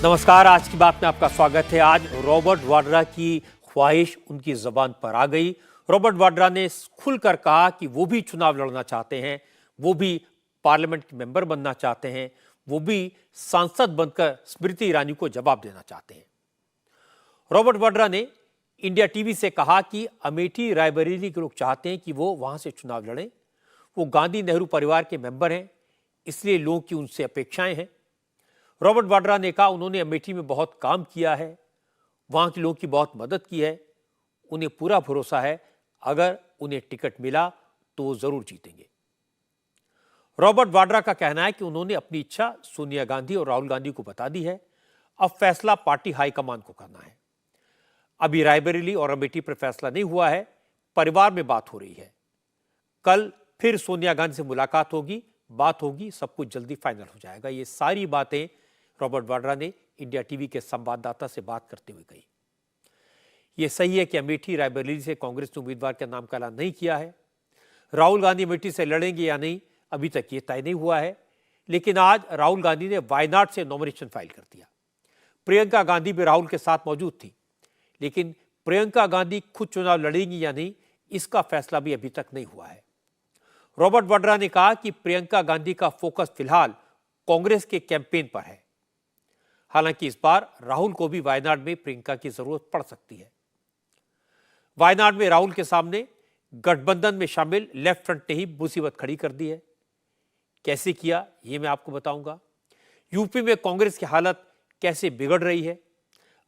नमस्कार। आज की बात में आपका स्वागत है। आज रॉबर्ट वाड्रा की ख्वाहिश उनकी जबान पर आ गई। रॉबर्ट वाड्रा ने खुलकर कहा कि वो भी चुनाव लड़ना चाहते हैं, वो भी पार्लियामेंट के मेंबर बनना चाहते हैं, वो भी सांसद बनकर स्मृति ईरानी को जवाब देना चाहते हैं। रॉबर्ट वाड्रा ने इंडिया टीवी से कहा कि अमेठी रायबरेली के लोग चाहते हैं कि वो वहां से चुनाव लड़ें। वो गांधी नेहरू परिवार के मेंबर हैं, इसलिए लोगों की उनसे अपेक्षाएं हैं। रॉबर्ट वाड्रा ने कहा उन्होंने अमेठी में बहुत काम किया है, वहां के लोगों की बहुत मदद की है, उन्हें पूरा भरोसा है अगर उन्हें टिकट मिला तो वो जरूर जीतेंगे। रॉबर्ट वाड्रा का कहना है कि उन्होंने अपनी इच्छा सोनिया गांधी और राहुल गांधी को बता दी है, अब फैसला पार्टी हाईकमान को करना है। अभी रायबरेली और अमेठी पर फैसला नहीं हुआ है, परिवार में बात हो रही है। कल फिर सोनिया गांधी से मुलाकात होगी, बात होगी, सब कुछ जल्दी फाइनल हो जाएगा। ये सारी बातें रॉबर्ट वाड्रा ने इंडिया टीवी के संवाददाता से बात करते हुए कही। यह सही है कि अमेठी रायबरेली से कांग्रेस ने उम्मीदवार का नाम का ऐलान नहीं किया है। राहुल गांधी अमेठी से लड़ेंगे या नहीं अभी तक ये तय नहीं हुआ है, लेकिन आज राहुल गांधी ने वायनाड से नॉमिनेशन फाइल कर दिया। प्रियंका गांधी भी राहुल के साथ मौजूद थी, लेकिन प्रियंका गांधी खुद चुनाव लड़ेंगी या नहीं इसका फैसला भी अभी तक नहीं हुआ है। रॉबर्ट वाड्रा ने कहा कि प्रियंका गांधी का फोकस फिलहाल कांग्रेस के कैंपेन पर है। हालांकि इस बार राहुल को भी वायनाड में प्रियंका की जरूरत पड़ सकती है। वायनाड में राहुल के सामने गठबंधन में शामिल लेफ्ट फ्रंट ने ही मुसीबत खड़ी कर दी है। कैसे किया ये मैं आपको बताऊंगा। यूपी में कांग्रेस की हालत कैसे बिगड़ रही है,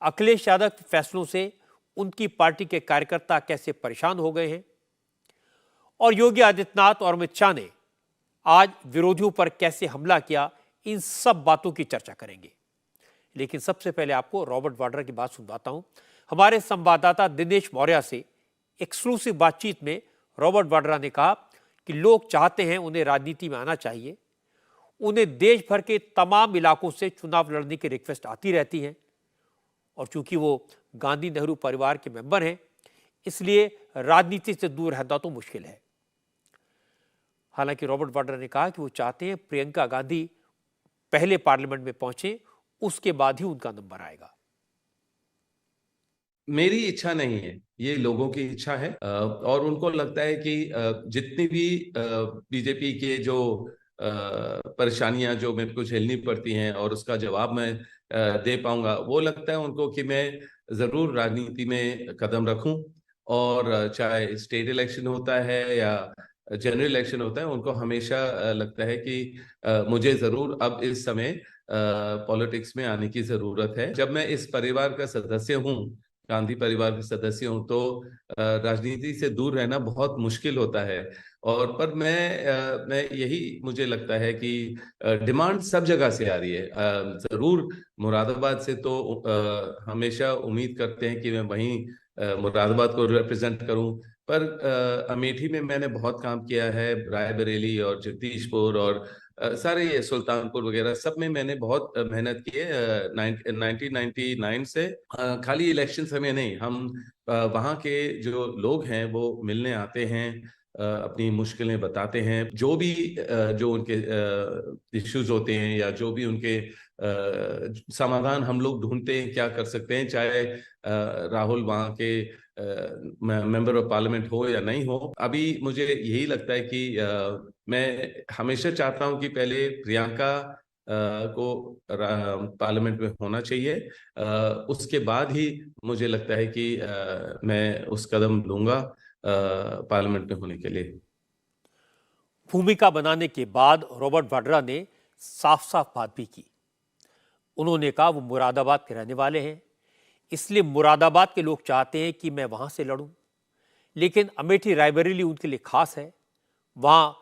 अखिलेश यादव के फैसलों से उनकी पार्टी के कार्यकर्ता कैसे परेशान हो गए हैं, और योगी आदित्यनाथ और अमित शाह ने आज विरोधियों पर कैसे हमला किया, इन सब बातों की चर्चा करेंगे। लेकिन सबसे पहले आपको रॉबर्ट वाड्रा की बात सुनवाता हूं। हमारे संवाददाता दिनेश मौर्य से एक्सक्लूसिव बातचीत में रॉबर्ट वाड्रा ने कहा कि लोग चाहते हैं उन्हें राजनीति में आना चाहिए, उन्हें देश भर के तमाम इलाकों से चुनाव लड़ने की रिक्वेस्ट आती रहती है, और चूंकि वो गांधी नेहरू परिवार के मेंबर हैं इसलिए राजनीति से दूर रहना तो मुश्किल है। हालांकि रॉबर्ट वाड्रा ने कहा कि वो चाहते हैं प्रियंका गांधी पहले पार्लियामेंट में पहुंचे, उसके बाद ही उनका नंबर आएगा। मेरी इच्छा नहीं है, ये लोगों की इच्छा है। और उनको लगता है कि जितनी भी बीजेपी के जो परेशानियां जो मेरे को झेलनी पड़ती हैं और उसका जवाब मैं दे पाऊंगा, वो लगता है उनको कि मैं जरूर राजनीति में कदम रखूं। और चाहे स्टेट इलेक्शन होता है या जनरल इलेक्शन होता है, उनको हमेशा लगता है कि मुझे जरूर अब इस समय पॉलिटिक्स में आने की जरूरत है। जब मैं इस परिवार का सदस्य हूँ, गांधी परिवार के सदस्य हूँ, तो राजनीति से दूर रहना बहुत मुश्किल होता है। और पर मैं यही मुझे लगता है कि डिमांड सब जगह से आ रही है। जरूर मुरादाबाद से तो हमेशा उम्मीद करते हैं कि मैं वहीं मुरादाबाद को रिप्रेजेंट करूं, पर अमेठी में मैंने बहुत काम किया है, रायबरेली और जगदीशपुर और सारे ये सुल्तानपुर वगैरह सब में मैंने बहुत मेहनत की है 1999 से। खाली इलेक्शन समय नहीं, हम वहाँ के जो लोग हैं वो मिलने आते हैं, अपनी मुश्किलें बताते हैं, जो भी जो उनके इश्यूज होते हैं या जो भी उनके समाधान हम लोग ढूंढते हैं, क्या कर सकते हैं, चाहे राहुल वहाँ के मेंबर ऑफ पार्लियामेंट हो या नहीं हो। अभी मुझे यही लगता है कि मैं हमेशा चाहता हूं कि पहले प्रियंका को पार्लियामेंट में होना चाहिए, उसके बाद ही मुझे लगता है कि मैं उस कदम लूंगा पार्लियामेंट में होने के लिए। भूमिका बनाने के बाद रॉबर्ट वाड्रा ने साफ साफ बात भी की। उन्होंने कहा वो मुरादाबाद के रहने वाले हैं, इसलिए मुरादाबाद के लोग चाहते हैं कि मैं वहां से लड़ूं, लेकिन अमेठी रायबरेली उनके लिए खास है। वहां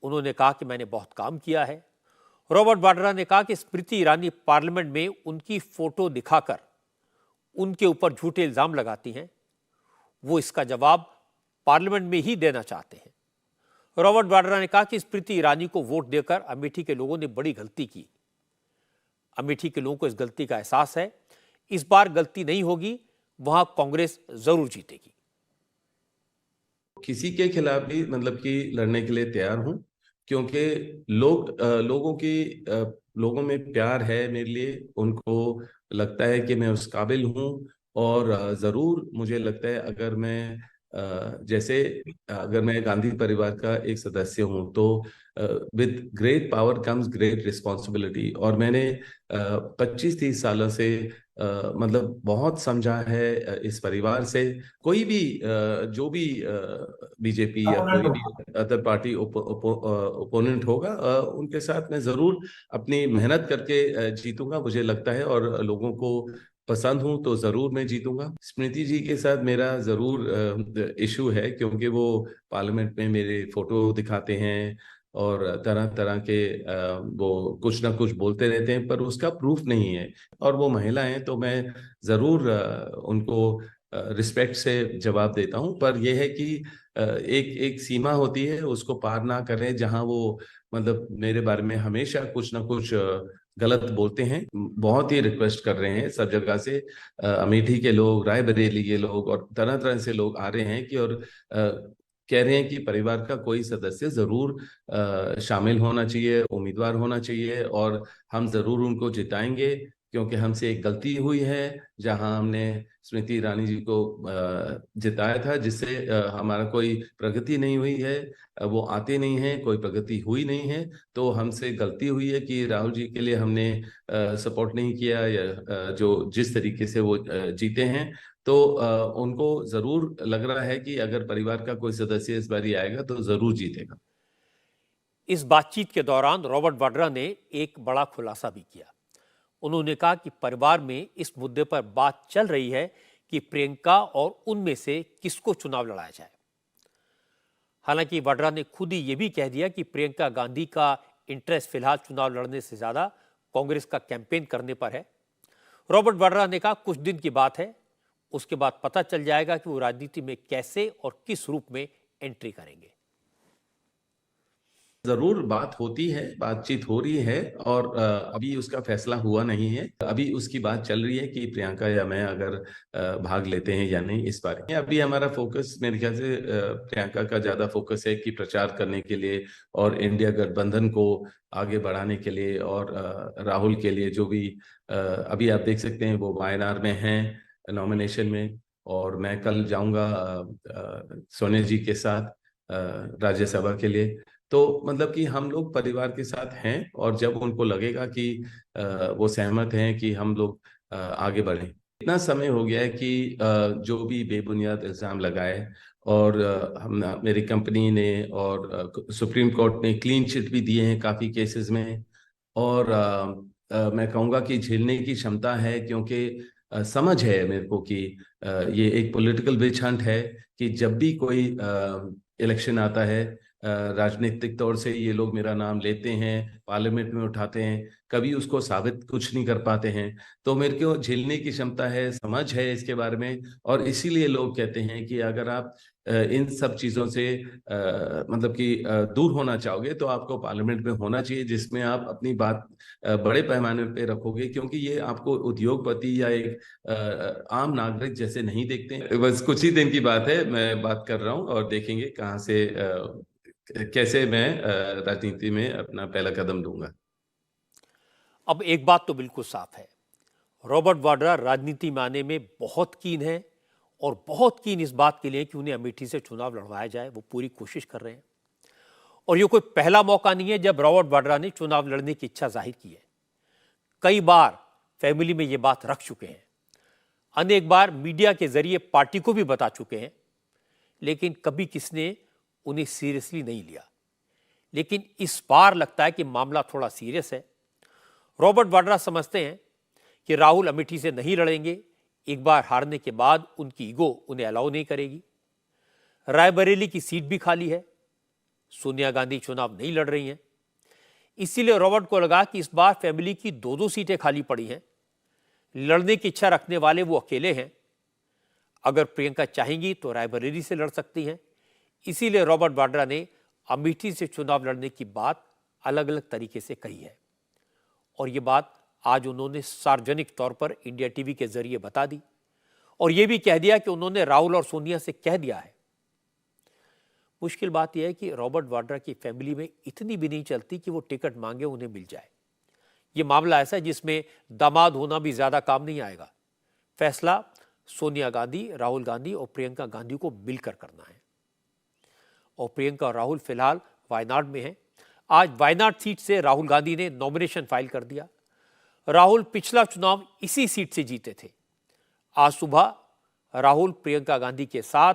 उन्होंने कहा कि मैंने बहुत काम किया है। रॉबर्ट वाड्रा ने कहा कि स्मृति ईरानी पार्लियामेंट में उनकी फोटो दिखाकर उनके ऊपर झूठे इल्जाम लगाती हैं, वो इसका जवाब पार्लियामेंट में ही देना चाहते हैं। रॉबर्ट वाड्रा ने कहा कि स्मृति ईरानी को वोट देकर अमेठी के लोगों ने बड़ी गलती की। अमेठी के लोगों को इस गलती का एहसास है, इस बार गलती नहीं होगी, वहां कांग्रेस जरूर जीतेगी। किसी के खिलाफ भी मतलब कि लड़ने के लिए तैयार हूं, क्योंकि लोगों की लोगों में प्यार है मेरे लिए, उनको लगता है कि मैं उस काबिल हूँ। और ज़रूर मुझे लगता है अगर मैं जैसे अगर मैं गांधी परिवार का एक सदस्य हूँ तो with great power comes great responsibility. और मैंने 25-30 सालों से मतलब बहुत समझा है इस परिवार से। कोई भी जो भी बीजेपी या कोई भी अदर पार्टी ओपोनेंट होगा, उनके साथ मैं जरूर अपनी मेहनत करके जीतूंगा मुझे लगता है। और लोगों को पसंद हूं तो जरूर मैं जीतूंगा। स्मृति जी के साथ मेरा जरूर इशू है, क्योंकि वो पार्लियामेंट में मेरे फोटो दिखाते हैं और तरह तरह के वो कुछ ना कुछ बोलते रहते हैं, पर उसका प्रूफ नहीं है। और वो महिला हैं तो मैं जरूर उनको रिस्पेक्ट से जवाब देता हूं। पर यह है कि एक एक सीमा होती है, उसको पार ना करें, जहां वो मतलब मेरे बारे में हमेशा कुछ ना कुछ गलत बोलते हैं। बहुत ही रिक्वेस्ट कर रहे हैं सब जगह से, अमेठी के लोग, रायबरेली के लोग और तरह तरह से लोग आ रहे हैं कि और कह रहे हैं कि परिवार का कोई सदस्य जरूर शामिल होना चाहिए, उम्मीदवार होना चाहिए, और हम जरूर उनको जिताएंगे। क्योंकि हमसे एक गलती हुई है जहां हमने स्मृति ईरानी जी को जिताया था, जिससे हमारा कोई प्रगति नहीं हुई है। वो आते नहीं हैं, कोई प्रगति हुई नहीं है। तो हमसे गलती हुई है कि राहुल जी के लिए हमने सपोर्ट नहीं किया, या जो जिस तरीके से वो जीते हैं। तो उनको जरूर लग रहा है कि अगर परिवार का कोई सदस्य इस बारी आएगा तो जरूर जीतेगा। इस बातचीत के दौरान रॉबर्ट वाड्रा ने एक बड़ा खुलासा भी किया। उन्होंने कहा कि परिवार में इस मुद्दे पर बात चल रही है कि प्रियंका और उनमें से किसको चुनाव लड़ाया जाए। हालांकि वाड्रा ने खुद ही यह भी कह दिया कि प्रियंका गांधी का इंटरेस्ट फिलहाल चुनाव लड़ने से ज्यादा कांग्रेस का कैंपेन करने पर है। रॉबर्ट वाड्रा ने कहा कुछ दिन की बात है, उसके बाद पता चल जाएगा कि वो राजनीति में कैसे और किस रूप में एंट्री करेंगे। जरूर बात होती है, बातचीत हो रही है, और अभी उसका फैसला हुआ नहीं है। अभी उसकी बात चल रही है कि प्रियंका या मैं अगर भाग लेते हैं या नहीं इस बारे में। अभी हमारा फोकस मेरे ख्याल से प्रियंका का ज्यादा फोकस है कि प्रचार करने के लिए और इंडिया गठबंधन को आगे बढ़ाने के लिए, और राहुल के लिए जो भी अभी आप देख सकते हैं वो वायनाड में हैं नॉमिनेशन में। और मैं कल जाऊंगा सोनिया जी के साथ राज्यसभा के लिए। तो मतलब कि हम लोग परिवार के साथ हैं, और जब उनको लगेगा कि वो सहमत हैं कि हम लोग आगे बढ़ें। इतना समय हो गया है कि जो भी बेबुनियाद इल्जाम लगाए, और हम मेरी कंपनी ने और सुप्रीम कोर्ट ने क्लीन चिट भी दिए हैं काफी केसेस में। और मैं कहूँगा कि झेलने की क्षमता है, क्योंकि समझ है मेरे को कि ये एक पॉलिटिकल विच हंट है कि जब भी कोई इलेक्शन आता है, राजनीतिक तौर से ये लोग मेरा नाम लेते हैं, पार्लियामेंट में उठाते हैं, कभी उसको साबित कुछ नहीं कर पाते हैं। तो मेरे को झेलने की क्षमता है, समझ है इसके बारे में। और इसीलिए लोग कहते हैं कि अगर आप इन सब चीजों से मतलब कि दूर होना चाहोगे तो आपको पार्लियामेंट में होना चाहिए, जिसमें आप अपनी बात बड़े पैमाने पे रखोगे। क्योंकि ये आपको उद्योगपति या एक आम नागरिक जैसे नहीं देखते हैं। बस कुछ ही दिन की बात है, मैं बात कर रहा हूँ, और देखेंगे कहाँ से कैसे मैं राजनीति में अपना पहला कदम दूंगा। अब एक बात तो बिल्कुल साफ है, रॉबर्ट वाड्रा राजनीति में आने में बहुत कीन है और बहुत कीन इस बात के लिए कि उन्हें अमेठी से चुनाव लड़वाया जाए। वो पूरी कोशिश कर रहे हैं और ये कोई पहला मौका नहीं है जब रॉबर्ट वाड्रा ने चुनाव लड़ने की इच्छा जाहिर की है। कई बार फैमिली में ये बात रख चुके हैं, अनेक बार मीडिया के जरिए पार्टी को भी बता चुके हैं, लेकिन कभी किसने उन्हें सीरियसली नहीं लिया। लेकिन इस बार लगता है कि मामला थोड़ा सीरियस है। रॉबर्ट वाड्रा समझते हैं कि राहुल अमेठी से नहीं लड़ेंगे। एक बार हारने के बाद उनकी ईगो उन्हें अलाउ नहीं करेगी। रायबरेली की सीट भी खाली है, सोनिया गांधी चुनाव नहीं लड़ रही हैं। इसीलिए रॉबर्ट को लगा कि इस बार फैमिली की दो दो सीटें खाली पड़ी हैं, लड़ने की इच्छा रखने वाले वो अकेले हैं। अगर प्रियंका चाहेंगी तो रायबरेली से लड़ सकती हैं। इसीलिए रॉबर्ट वाड्रा ने अमेठी से चुनाव लड़ने की बात अलग अलग तरीके से कही है और ये बात आज उन्होंने सार्वजनिक तौर पर इंडिया टीवी के जरिए बता दी और यह भी कह दिया कि उन्होंने राहुल और सोनिया से कह दिया है। मुश्किल बात यह है कि रॉबर्ट वाड्रा की फैमिली में इतनी भी नहीं चलती कि वो टिकट मांगे उन्हें मिल जाए, ये मामला ऐसा है जिसमें दामाद होना भी ज्यादा काम नहीं आएगा। फैसला सोनिया गांधी, राहुल गांधी और प्रियंका गांधी को मिलकर करना है। और प्रियंका और राहुल फिलहाल वायनाड में हैं। आज वायनाड सीट से राहुल गांधी ने नॉमिनेशन फाइल कर दिया। राहुल पिछला चुनाव इसी सीट से जीते थे। आज सुबह राहुल प्रियंका गांधी के साथ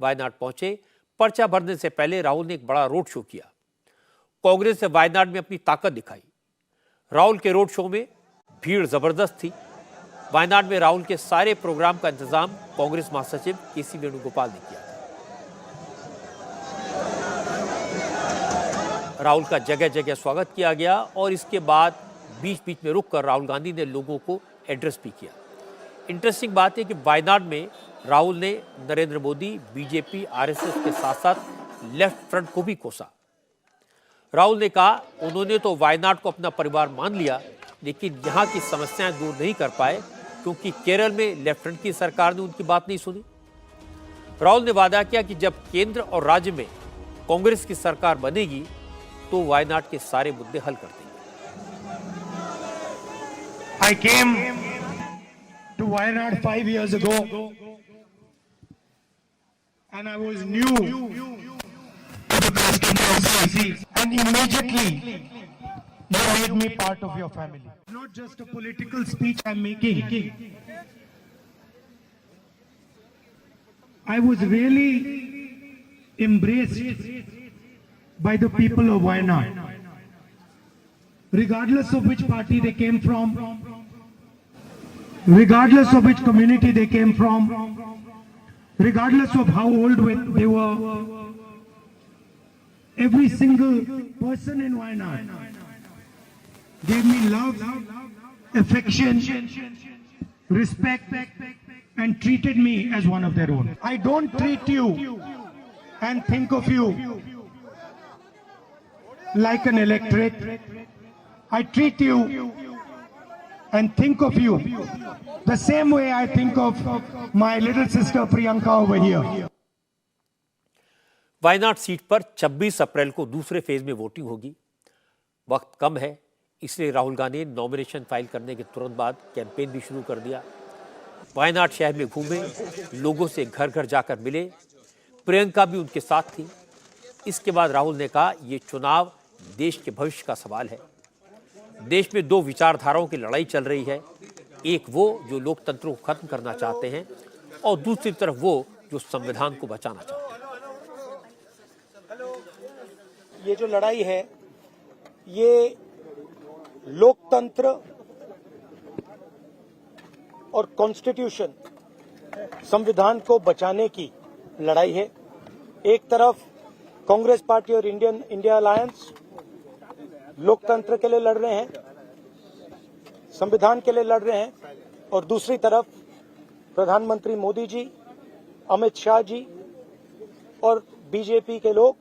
वायनाड पहुंचे। पर्चा भरने से पहले राहुल ने एक बड़ा रोड शो किया। कांग्रेस ने वायनाड में अपनी ताकत दिखाई। राहुल के रोड शो में भीड़ जबरदस्त थी। वायनाड में राहुल के सारे प्रोग्राम का इंतजाम कांग्रेस महासचिव केसी वेणुगोपाल ने किया था। राहुल का जगह जगह स्वागत किया गया और इसके बाद बीच बीच में रुककर राहुल गांधी ने लोगों को एड्रेस भी किया। इंटरेस्टिंग बात है कि वायनाड में राहुल ने नरेंद्र मोदी, बीजेपी, आरएसएस के साथ साथ लेफ्ट फ्रंट को भी कोसा। राहुल ने कहा उन्होंने तो वायनाड को अपना परिवार मान लिया, लेकिन यहाँ की समस्याएं दूर नहीं कर पाए क्योंकि केरल में लेफ्ट फ्रंट की सरकार ने उनकी बात नहीं सुनी। राहुल ने वादा किया कि जब केंद्र और राज्य में कांग्रेस की सरकार बनेगी तो वायनाड के सारे मुद्दे हल कर देंगे। I came to Wayanad 5 years ago, and I was new to the constituency, and immediately you made me part of your family. Not just a political speech I'm making. I was really embraced by the people of Wayanad, regardless of which party they came from, regardless of which community they came from, regardless of how old they were. Every single person in Wayanad gave me love, affection, respect, and treated me as one of their own. I don't treat you and think of you like an electorate. I treat you and think of you the same way I think of my little sister Priyanka over here. Wayanad seat पर 26 अप्रैल को दूसरे phase में voting होगी। वक्त कम है, इसलिए राहुल गांधी ने nomination file करने के तुरंत बाद कैंपेन भी शुरू कर दिया। वायनाड शहर में घूमे, लोगों से घर घर जाकर मिले। प्रियंका भी उनके साथ थी। इसके बाद राहुल ने कहा ये चुनाव देश के भविष्य का सवाल है। देश में दो विचारधाराओं की लड़ाई चल रही है, एक वो जो लोकतंत्र को खत्म करना चाहते हैं और दूसरी तरफ वो जो संविधान को बचाना चाहते हैं। ये जो लड़ाई है ये लोकतंत्र और कॉन्स्टिट्यूशन, संविधान को बचाने की लड़ाई है। एक तरफ कांग्रेस पार्टी और इंडिया अलायंस लोकतंत्र के लिए लड़ रहे हैं, संविधान के लिए लड़ रहे हैं, और दूसरी तरफ प्रधानमंत्री मोदी जी, अमित शाह जी और बीजेपी के लोग,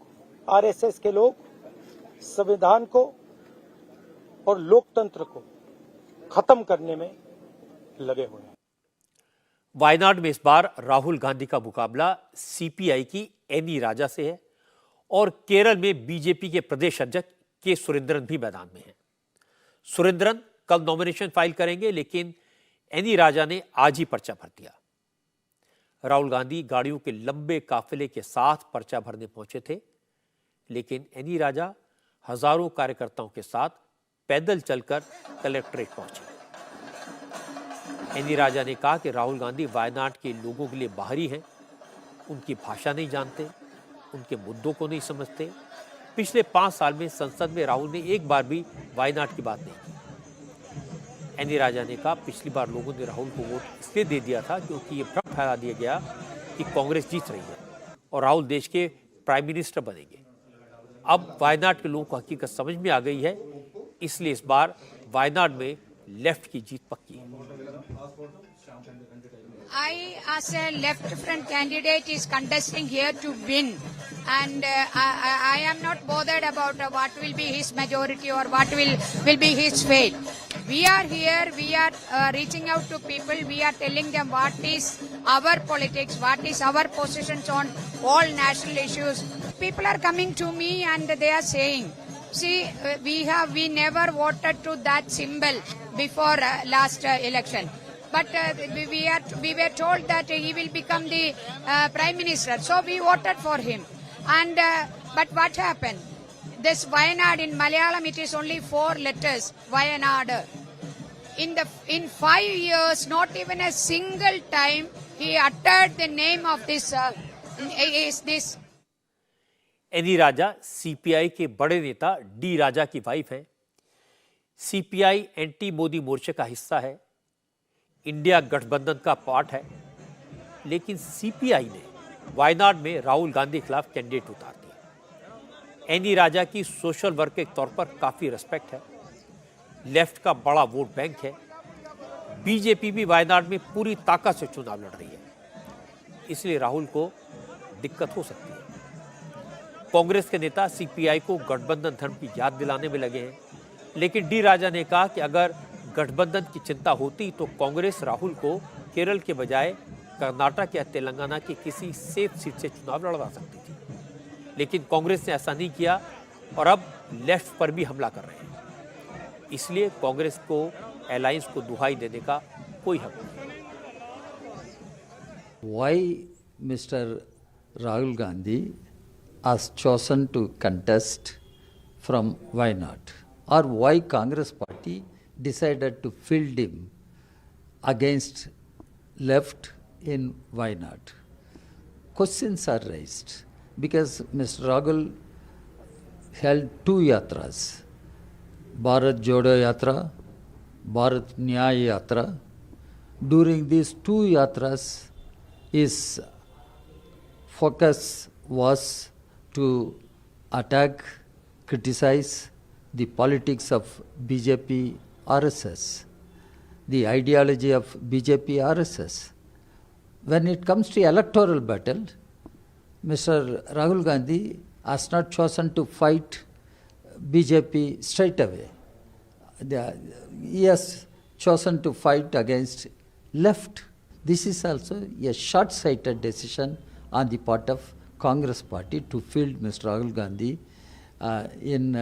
आरएसएस के लोग संविधान को और लोकतंत्र को खत्म करने में लगे हुए हैं। वायनाड में इस बार राहुल गांधी का मुकाबला सीपीआई की एनी राजा से है और केरल में बीजेपी के प्रदेश अध्यक्ष के सुरेंद्रन भी मैदान में हैं। सुरेंद्रन कल नॉमिनेशन फाइल करेंगे, लेकिन एनी राजा ने आज ही पर्चा भर दिया। राहुल गांधी गाड़ियों के लंबे काफिले के साथ पर्चा भरने पहुंचे थे, लेकिन एनी राजा हजारों कार्यकर्ताओं के साथ पैदल चलकर कलेक्ट्रेट पहुंचे। एनी राजा ने कहा कि राहुल गांधी वायनाड के लोगों के लिए बाहरी हैं, उनकी भाषा नहीं जानते, उनके मुद्दों को नहीं समझते। पिछले 5 साल में संसद में राहुल ने एक बार भी वायनाड की बात नहीं की। एनी राजा ने कहा पिछली बार लोगों ने राहुल को वोट इसलिए दे दिया था क्योंकि ये भ्रम फैला दिया गया कि कांग्रेस जीत रही है और राहुल देश के प्राइम मिनिस्टर बनेंगे। अब वायनाड के लोगों को हकीकत समझ में आ गई है, इसलिए इस बार वायनाड में लेफ्ट की जीत पक्की है। I, as a left front candidate, is contesting here to win, and I am not bothered about what will be his majority or what will be his fate. We are here. We are reaching out to people. We are telling them what is our politics, what is our positions on all national issues. People are coming to me and they are saying, see, we never voted to that symbol before last election. But we were told that he will become the Prime Minister. So we voted for him. And but what happened? This Wayanad in Malayalam, it is only 4 letters, Wayanad. In 5 years, not even a single time he uttered the name of this. Any Raja CPI के बड़े नेता D राजा की wife हैं। CPI anti Modi मोर्चे का हिस्सा है, India गठबंधन का पार्ट है, लेकिन सीपीआई ने वायनाड में राहुल गांधी के खिलाफ कैंडिडेट उतार दिया। एनी राजा की सोशल वर्क के तौर पर काफी रिस्पेक्ट है, लेफ्ट का बड़ा वोट बैंक है। बीजेपी भी वायनाड में पूरी ताकत से चुनाव लड़ रही है, इसलिए राहुल को दिक्कत हो सकती है। कांग्रेस के नेता सीपीआई को गठबंधन धर्म की याद दिलाने में लगे हैं, लेकिन डी राजा ने कहा कि अगर गठबंधन की चिंता होती तो कांग्रेस राहुल को केरल के बजाय कर्नाटक या तेलंगाना की किसी सेफ सीट से चुनाव लड़वा सकती थी, लेकिन कांग्रेस ने ऐसा नहीं किया और अब लेफ्ट पर भी हमला कर रहे हैं। इसलिए कांग्रेस को अलायंस को दुहाई देने का कोई हक नहीं। Why Mr. Rahul Gandhi has chosen to contest from Wayanad, or why Congress party decided to field him against left in Wayanad? Questions are raised because Mr. Rahul held 2 yatras, Bharat Jodo Yatra, Bharat Nyaya Yatra. During these 2 yatras, his focus was to attack, criticize the politics of BJP RSS, the ideology of BJP RSS. When it comes to electoral battle, Mr. Rahul Gandhi has not chosen to fight BJP straight away. He has chosen to fight against left. This is also a short-sighted decision on the part of Congress party to field Mr. Rahul Gandhi in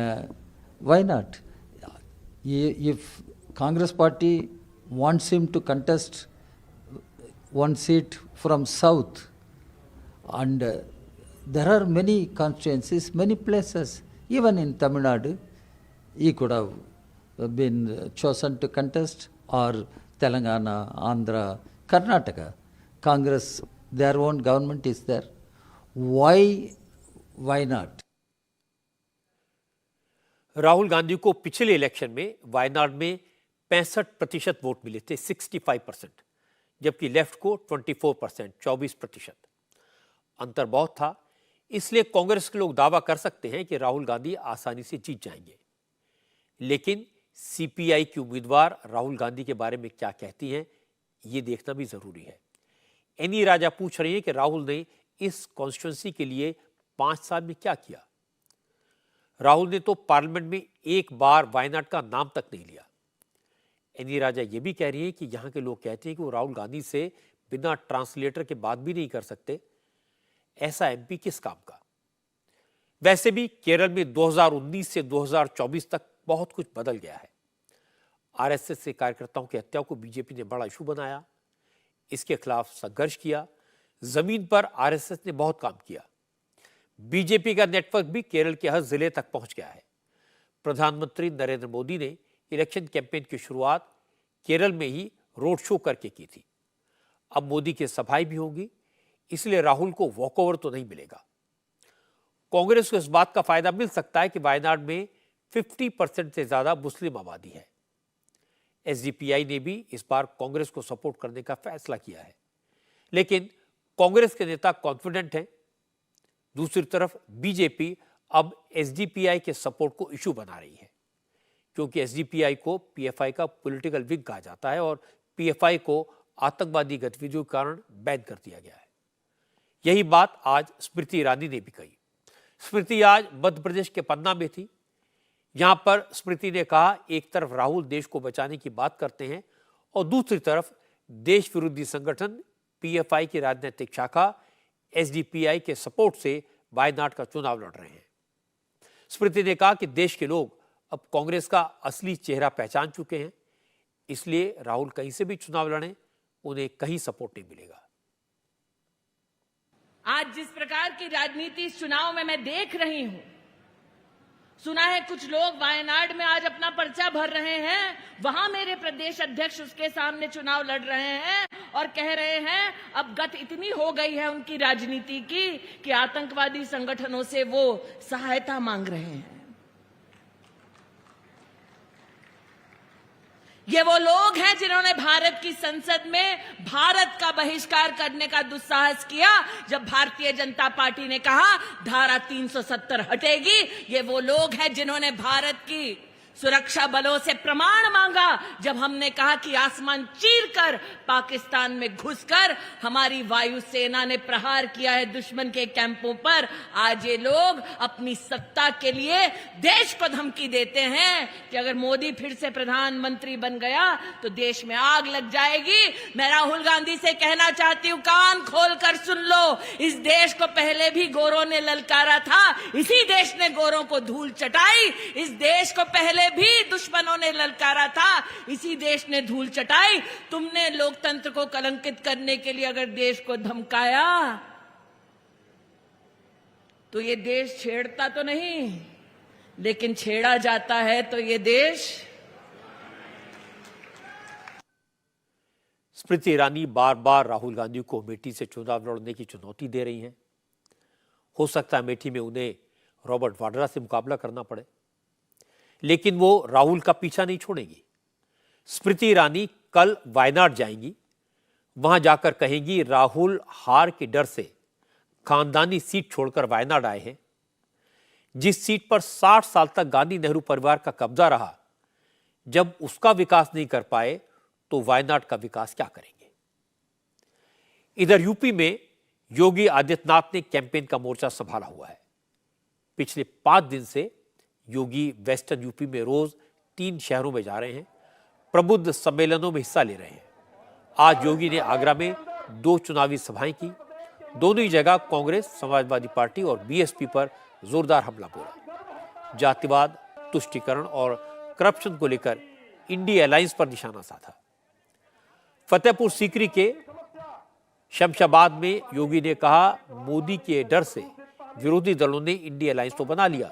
Wayanad. If Congress party wants him to contest one seat from south, and there are many constituencies, many places, even in Tamil Nadu, he could have been chosen to contest, or Telangana, Andhra, Karnataka. Congress, their own government is there. Why not? Rahul Gandhi को पिछले election में वायनाड में 65% vote मिले थे, 65%, जबकि left को 24%, 24%। अंतर बहुत था, इसलिए कांग्रेस के लोग दावा कर सकते हैं कि राहुल गांधी आसानी से जीत जाएंगे। लेकिन सीपीआई की उम्मीदवार राहुल गांधी के बारे में क्या कहती हैं, ये देखना भी जरूरी है। एनी राजा पूछ रही है कि राहुल ने इस कॉन्स्टिट्यूंसी के लिए 5 साल में क्या किया। राहुल ने तो पार्लियामेंट में एक बार वायनाड का नाम तक नहीं लिया। एनी राजा ये भी कह रही है कि यहां के लोग कहते हैं कि वो राहुल गांधी से बिना ट्रांसलेटर के बात भी नहीं कर सकते। ऐसा एमपी किस काम का। वैसे भी केरल में 2019 से 2024 तक बहुत कुछ बदल गया है। आरएसएस के कार्यकर्ताओं की हत्या को बीजेपी ने बड़ा इशू बनाया, इसके खिलाफ संघर्ष किया। जमीन पर आरएसएस ने बहुत काम किया। बीजेपी का नेटवर्क भी केरल के हर जिले तक पहुंच गया है। प्रधानमंत्री नरेंद्र मोदी ने इलेक्शन कैंपेन की शुरुआत केरल में ही रोड शो करके की थी। अब मोदी की सभाएं भी होंगी, इसलिए राहुल को वॉकओवर तो नहीं मिलेगा। कांग्रेस को इस बात का फायदा मिल सकता है कि वायनाड में 50% से ज्यादा मुस्लिम आबादी है। एसडीपीआई ने भी इस बार कांग्रेस को सपोर्ट करने का फैसला किया है, लेकिन कांग्रेस के नेता कॉन्फिडेंट हैं। दूसरी तरफ बीजेपी अब एसडीपीआई के सपोर्ट को इशू बना रही है, क्योंकि एसडीपीआई को पीएफआई का पॉलिटिकल विंग कहा जाता है और पीएफआई को आतंकवादी गतिविधियों के कारण बैन कर दिया गया है। यही बात आज स्मृति ईरानी ने भी कही। स्मृति आज मध्य प्रदेश के पन्ना में थी। यहां पर स्मृति ने कहा, एक तरफ राहुल देश को बचाने की बात करते हैं और दूसरी तरफ देश विरोधी संगठन पीएफआई की राजनीतिक शाखा एसडीपीआई के सपोर्ट से वायनाड का चुनाव लड़ रहे हैं। स्मृति ने कहा कि देश के लोग अब कांग्रेस का असली चेहरा पहचान चुके हैं, इसलिए राहुल कहीं से भी चुनाव लड़ें, उन्हें कहीं सपोर्ट नहीं मिलेगा। आज जिस प्रकार की राजनीति इस चुनाव में मैं देख रही हूं, सुना है कुछ लोग वायनाड में आज अपना पर्चा भर रहे हैं, वहां मेरे प्रदेश अध्यक्ष उसके सामने चुनाव लड़ रहे हैं और कह रहे हैं अब गत इतनी हो गई है उनकी राजनीति की कि आतंकवादी संगठनों से वो सहायता मांग रहे हैं। ये वो लोग हैं जिन्होंने भारत की संसद में भारत का बहिष्कार करने का दुस्साहस किया जब भारतीय जनता पार्टी ने कहा धारा 370 हटेगी। ये वो लोग हैं जिन्होंने भारत की सुरक्षा बलों से प्रमाण मांगा जब हमने कहा कि आसमान चीरकर पाकिस्तान में घुसकर हमारी वायुसेना ने प्रहार किया है दुश्मन के कैंपों पर। आज ये लोग अपनी सत्ता के लिए देश को धमकी देते हैं कि अगर मोदी फिर से प्रधानमंत्री बन गया तो देश में आग लग जाएगी। मैं राहुल गांधी से कहना चाहती हूं, कान खोलकर सुन लो, इस देश को पहले भी गोरों ने ललकारा था, इसी देश ने गोरों को धूल चटाई। इस देश को पहले भी दुश्मनों ने ललकारा था, इसी देश ने धूल चटाई। तुमने लोकतंत्र को कलंकित करने के लिए अगर देश को धमकाया तो ये देश छेड़ता तो नहीं, लेकिन छेड़ा जाता है तो ये देश। स्मृति ईरानी बार बार राहुल गांधी को अमेठी से चुनाव लड़ने की चुनौती दे रही हैं। हो सकता है अमेठी में उन्हें रॉबर्ट वाड्रा से मुकाबला करना पड़े, लेकिन वो राहुल का पीछा नहीं छोड़ेगी। स्मृति ईरानी कल वायनाड जाएंगी, वहां जाकर कहेंगी राहुल हार के डर से खानदानी सीट छोड़कर वायनाड आए हैं। जिस सीट पर 60 साल तक गांधी नेहरू परिवार का कब्जा रहा, जब उसका विकास नहीं कर पाए तो वायनाड का विकास क्या करेंगे। इधर यूपी में योगी आदित्यनाथ ने कैंपेन का मोर्चा संभाला हुआ है। पिछले 5 दिन से योगी वेस्टर्न यूपी में रोज 3 शहरों में जा रहे हैं, प्रबुद्ध सम्मेलनों में हिस्सा ले रहे हैं। आज योगी ने आगरा में 2 चुनावी सभाएं की। दोनों ही जगह कांग्रेस, समाजवादी पार्टी और बीएसपी पर जोरदार हमला बोला। जातिवाद, तुष्टीकरण और करप्शन को लेकर इंडिया अलायंस पर निशाना साधा। फतेहपुर सीकरी के शमशाबाद में योगी ने कहा मोदी के डर से विरोधी दलों ने इंडिया अलायंस तो बना लिया,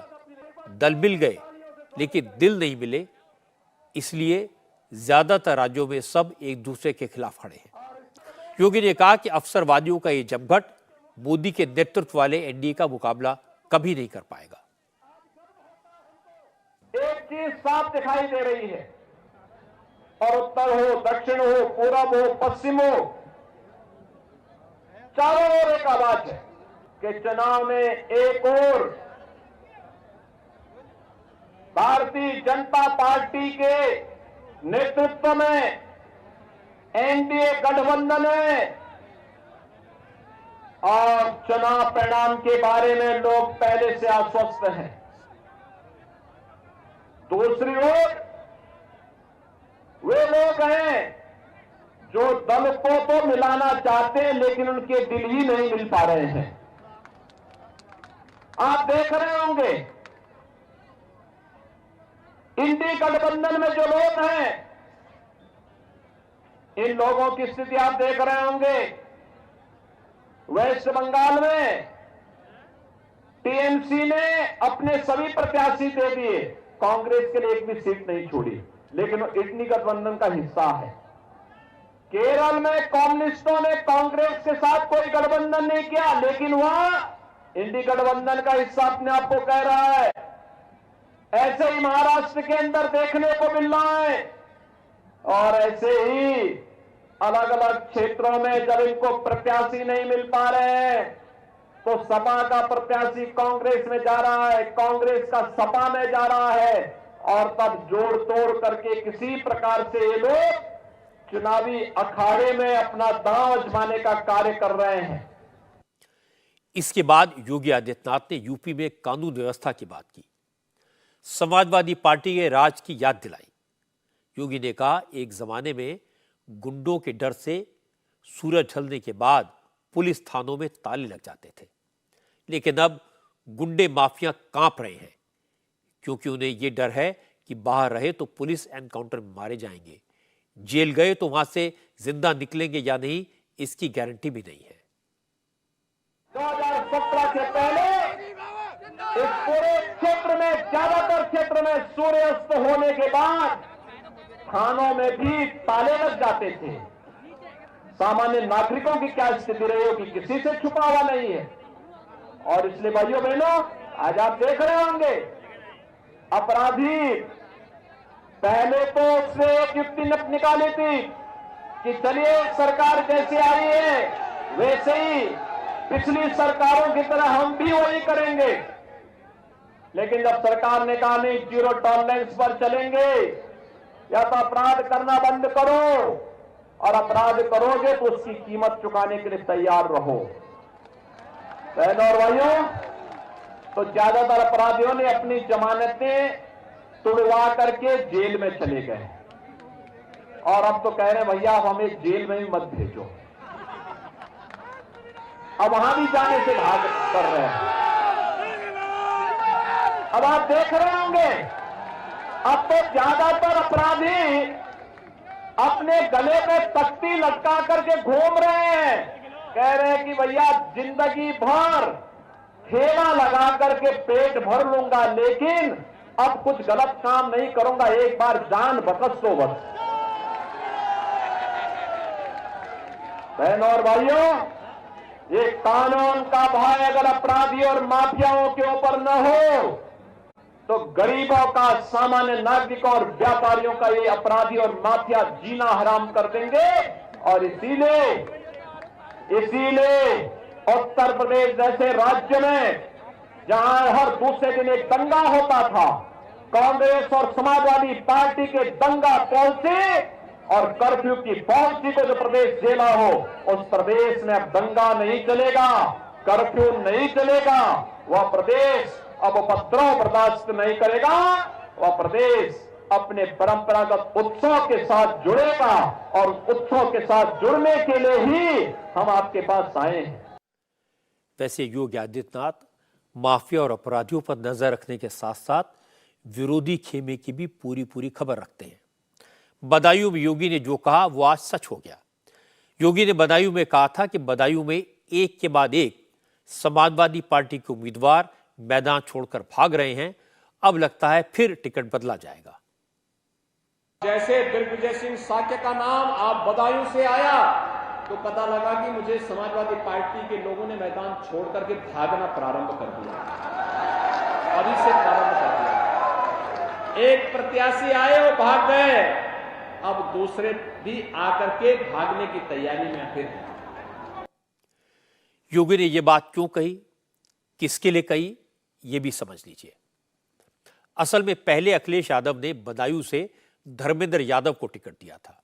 दल मिल गए लेकिन दिल नहीं मिले, इसलिए ज्यादातर राज्यों में सब एक दूसरे के खिलाफ खड़े हैं। योगी ने कहा कि अवसरवादियों का ये जमघट मोदी के नेतृत्व वाले एनडीए का मुकाबला कभी नहीं कर पाएगा। एक चीज साफ दिखाई दे रही है, और उत्तर हो, दक्षिण हो, पूरब हो, पश्चिम हो, चारों ओर एक आवाज है कि चुनाव में एक और भारतीय जनता पार्टी के नेतृत्व में एनडीए गठबंधन है और चुनाव परिणाम के बारे में लोग पहले से आश्वस्त हैं। दूसरी ओर वे लोग हैं जो दल को तो मिलाना चाहते हैं लेकिन उनके दिल ही नहीं मिल पा रहे हैं। आप देख रहे होंगे इंडी गठबंधन में जो लोग हैं, इन लोगों की स्थिति आप देख रहे होंगे। वेस्ट बंगाल में टीएमसी ने अपने सभी प्रत्याशी दे दिए, कांग्रेस के लिए एक भी सीट नहीं छोड़ी, लेकिन वो इंडी गठबंधन का हिस्सा है। केरल में कम्युनिस्टों ने कांग्रेस के साथ कोई गठबंधन नहीं किया, लेकिन वहां इंडी गठबंधन का हिस्सा अपने आप को कह रहा है। ऐसे ही महाराष्ट्र के अंदर देखने को मिल रहा है, और ऐसे ही अलग अलग क्षेत्रों में जब इनको प्रत्याशी नहीं मिल पा रहे हैं तो सपा का प्रत्याशी कांग्रेस में जा रहा है, कांग्रेस का सपा में जा रहा है, और तब जोड़ तोड़ करके किसी प्रकार से ये लोग चुनावी अखाड़े में अपना दांव आजमाने का कार्य कर रहे हैं। इसके बाद योगी आदित्यनाथ ने यूपी में कानून व्यवस्था की बात की, समाजवादी पार्टी के राज की याद दिलाई। योगी ने कहा एक जमाने में गुंडों के डर से सूरज ढलने के बाद पुलिस थानों में ताले लग जाते थे, लेकिन अब गुंडे माफिया कांप रहे हैं। क्योंकि उन्हें ये डर है कि बाहर रहे तो पुलिस एनकाउंटर में मारे जाएंगे, जेल गए तो वहां से जिंदा निकलेंगे या नहीं, इसकी गारंटी भी नहीं है। 2017 से पहले इस पूरे क्षेत्र में, ज्यादातर क्षेत्र में सूर्यास्त होने के बाद थानों में भी ताले लग जाते थे। सामान्य नागरिकों की क्या स्थिति रही होगी, किसी से छुपा हुआ नहीं है। और इसलिए भाइयों बहनों, आज आप देख रहे होंगे अपराधी पहले तो उसने एक युक्ति निकाली थी कि चलिए सरकार जैसे आई है वैसे ही पिछली सरकारों की तरह हम भी वही करेंगे। लेकिन जब सरकार ने कहा नहीं, जीरो टॉलरेंस पर चलेंगे, या तो अपराध करना बंद करो, और अपराध करोगे तो उसकी कीमत चुकाने के लिए तैयार रहो। बहनों और भाइयों, तो ज्यादातर अपराधियों ने अपनी जमानतें तुड़वा करके जेल में चले गए, और अब तो कह रहे हैं भैया आप हमें जेल में भी मत भेजो। अब वहां भी जाने से भाग कर रहे हैं। अब आप देख रहे होंगे अब तो ज्यादातर अपराधी अपने गले में तख्ती लटका करके घूम रहे हैं, कह रहे हैं कि भैया जिंदगी भर ठेला लगा करके पेट भर लूंगा, लेकिन अब कुछ गलत काम नहीं करूंगा, एक बार जान बकस तो बस। बहनों और भाइयों, ये कानून का भय अगर अपराधी और माफियाओं के ऊपर न हो तो गरीबों का, सामान्य नागरिकों और व्यापारियों का ये अपराधी और माफिया जीना हराम कर देंगे। और इसीलिए उत्तर प्रदेश जैसे राज्य में जहां हर दूसरे दिन एक दंगा होता था, कांग्रेस और समाजवादी पार्टी के दंगा पहुंचे और कर्फ्यू की पॉलिसी को जो प्रदेश झेला हो, उस प्रदेश में अब दंगा नहीं चलेगा, कर्फ्यू नहीं चलेगा। वह प्रदेश अब उपद्रव बर्दाश्त नहीं करेगा। वह प्रदेश अपने परंपरागत उत्सव के साथ जुड़ेगा, और उत्सव के साथ जुड़ने के लिए ही हम आपके पास आए हैं। वैसे योगी आदित्यनाथ माफिया और अपराधियों पर नजर रखने के साथ साथ विरोधी खेमे की भी पूरी खबर रखते हैं। बदायूं में योगी ने जो कहा वो आज सच हो गया। योगी ने बदायूं में कहा था कि बदायूं में एक के बाद एक समाजवादी पार्टी के उम्मीदवार मैदान छोड़कर भाग रहे हैं। अब लगता है फिर टिकट बदला जाएगा। जैसे दिग्विजय सिंह साक्य का नाम आप बदायूं से आया तो पता लगा कि मुझे समाजवादी पार्टी के लोगों ने मैदान छोड़ करके भागना प्रारंभ कर दिया, अभी से प्रारंभ कर दिया। एक प्रत्याशी आए वो भाग गए, अब दूसरे भी आकर के भागने की तैयारी में फिर। योगी ने यह बात क्यों कही, किसके लिए कही, यह भी समझ लीजिए। असल में पहले अखिलेश यादव ने बदायूं से धर्मेंद्र यादव को टिकट दिया था,